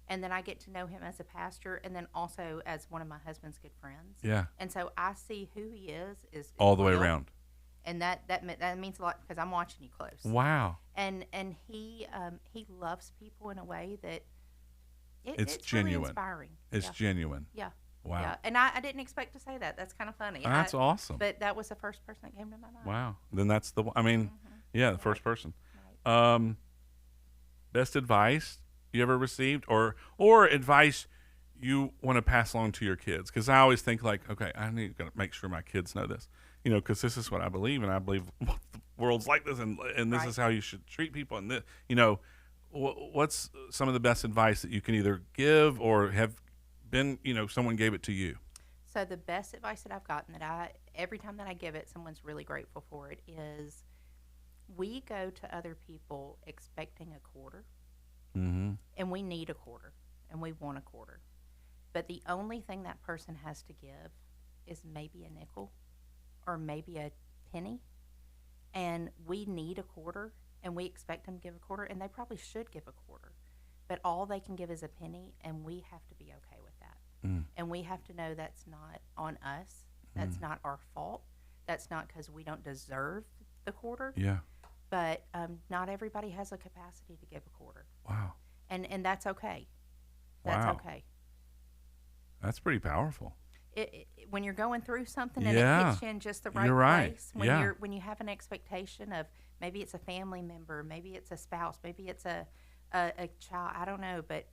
And then I get to know him as a pastor and then also as one of my husband's good friends. Yeah. And so I see who he is All the way real. around. And that means a lot because I'm watching you close. Wow. And he loves people in a way that It's it's genuine. really inspiring. It's genuine. Yeah. Wow. Yeah. And I didn't expect to say that. That's kind of funny. That's awesome. But that was the first person that came to my mind. Wow. Then that's the one. I mean, yeah, the first person. Right. Best advice you ever received, or advice you want to pass along to your kids? Because I always think like, okay, I need to make sure my kids know this, because this is what I believe, and I believe the world's like this, and this Right. is how you should treat people, and this, what's some of the best advice that you can either give or have been, someone gave it to you? So the best advice that I've gotten every time that I give it, someone's really grateful for it, is we go to other people expecting a quarter, and we need a quarter, and we want a quarter. But the only thing that person has to give is maybe a nickel or maybe a penny, and we need a quarter, and we expect them to give a quarter, and they probably should give a quarter. But all they can give is a penny, and we have to be okay with that. And we have to know that's not on us. That's not our fault. That's not because we don't deserve the quarter. Yeah. But not everybody has a capacity to give a quarter. Wow. And that's okay. That's Wow. okay. That's pretty powerful. When you're going through something and Yeah. it hits you in just the right You're right. place, Yeah. when you have an expectation of maybe it's a family member, maybe it's a spouse, maybe it's a child, I don't know, but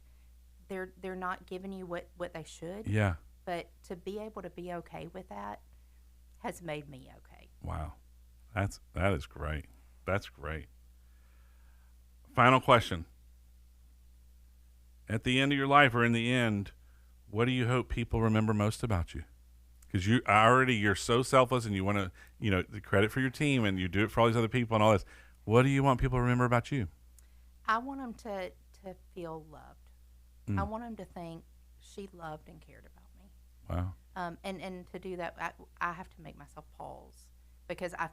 they're not giving you what they should. Yeah. But to be able to be okay with that has made me okay. Wow. That is great. That's great. Final question. At the end of your life, or in the end, what do you hope people remember most about you? Because you're so selfless, and you want to, the credit for your team, and you do it for all these other people and all this. What do you want people to remember about you? I want them to feel loved. I want them to think she loved and cared about me. Wow. And to do that, I have to make myself pause because I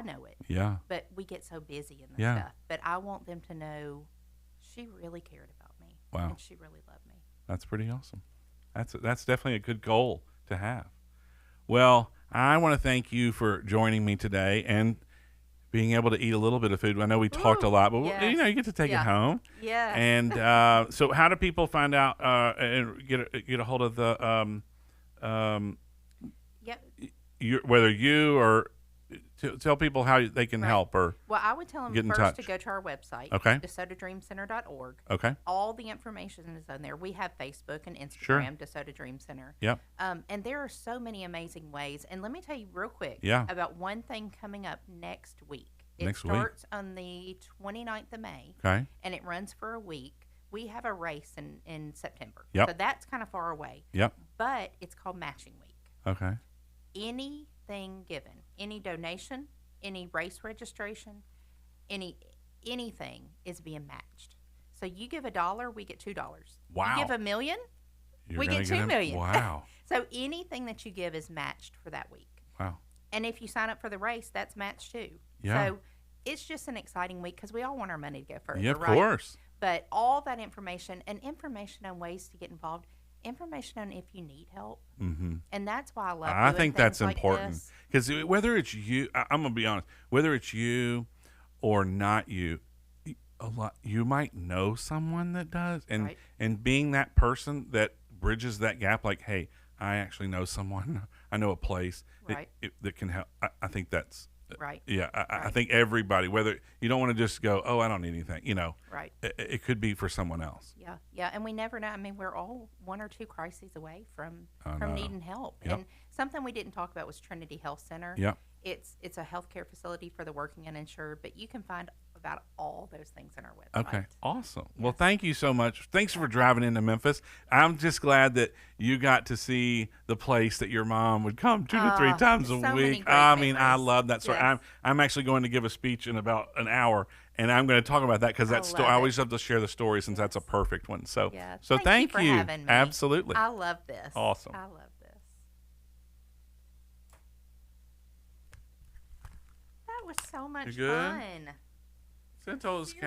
know it. Yeah. But we get so busy in the Yeah. stuff. But I want them to know she really cared about me. Wow. And she really loved me. That's pretty awesome. That's definitely a good goal to have. Well, I want to thank you for joining me today and being able to eat a little bit of food. I know we talked a lot, but yes. you get to take it home. Yeah. And so, how do people find out and get a hold of the Yep. whether you or tell people how they can help or Well, I would tell get them in first touch. to go to our website, Okay. DesotoDreamCenter.org. Okay. All the information is on there. We have Facebook and Instagram, Sure. DeSoto Dream Center. Yep. And there are so many amazing ways. And let me tell you real quick about one thing coming up next week. It starts on the 29th of May, Okay. and it runs for a week. We have a race in September. Yep. So that's kind of far away. Yep. But it's called Matching Week. Okay. Anything given, any donation, any race registration, anything is being matched. So you give $1, we get $2. Wow. You give $1 million, You're we gonna get $2 million. Wow. So anything that you give is matched for that week. Wow. And if you sign up for the race, that's matched too. Yeah. So it's just an exciting week because we all want our money to go further. Yeah, of right? course. But all that information and information on ways to get involved, information on if you need help. Mm-hmm. And that's why I love I doing think that's things like important this. because whether it's you, I'm gonna be honest, whether it's you or not you, you might know someone that does, and Right. and being that person that bridges that gap, like, hey, I actually know someone, I know a place Right. that can help. I think that's Right. yeah. I Right. think everybody, whether you don't want to just go, oh, I don't need anything, Right. it could be for someone else. Yeah. Yeah. And we never know. I mean, we're all one or two crises away from I know. needing help. Yep. And something we didn't talk about was Trinity Health Center. Yep. It's a healthcare facility for the working uninsured, but you can find about all those things on our website. Okay, awesome. Well, thank you so much. Thanks for driving into Memphis. I'm just glad that you got to see the place that your mom would come 2 to 3 times a so many week. great I mean, I memories. love that story. Yes. I'm actually going to give a speech in about an hour, and I'm going to talk about that because I love I always it. love to share the story since that's a perfect one. So, Yeah. so Thank thank you for having me. Absolutely. I love this. Awesome. I love this. That was so much You good? fun. Sento's cat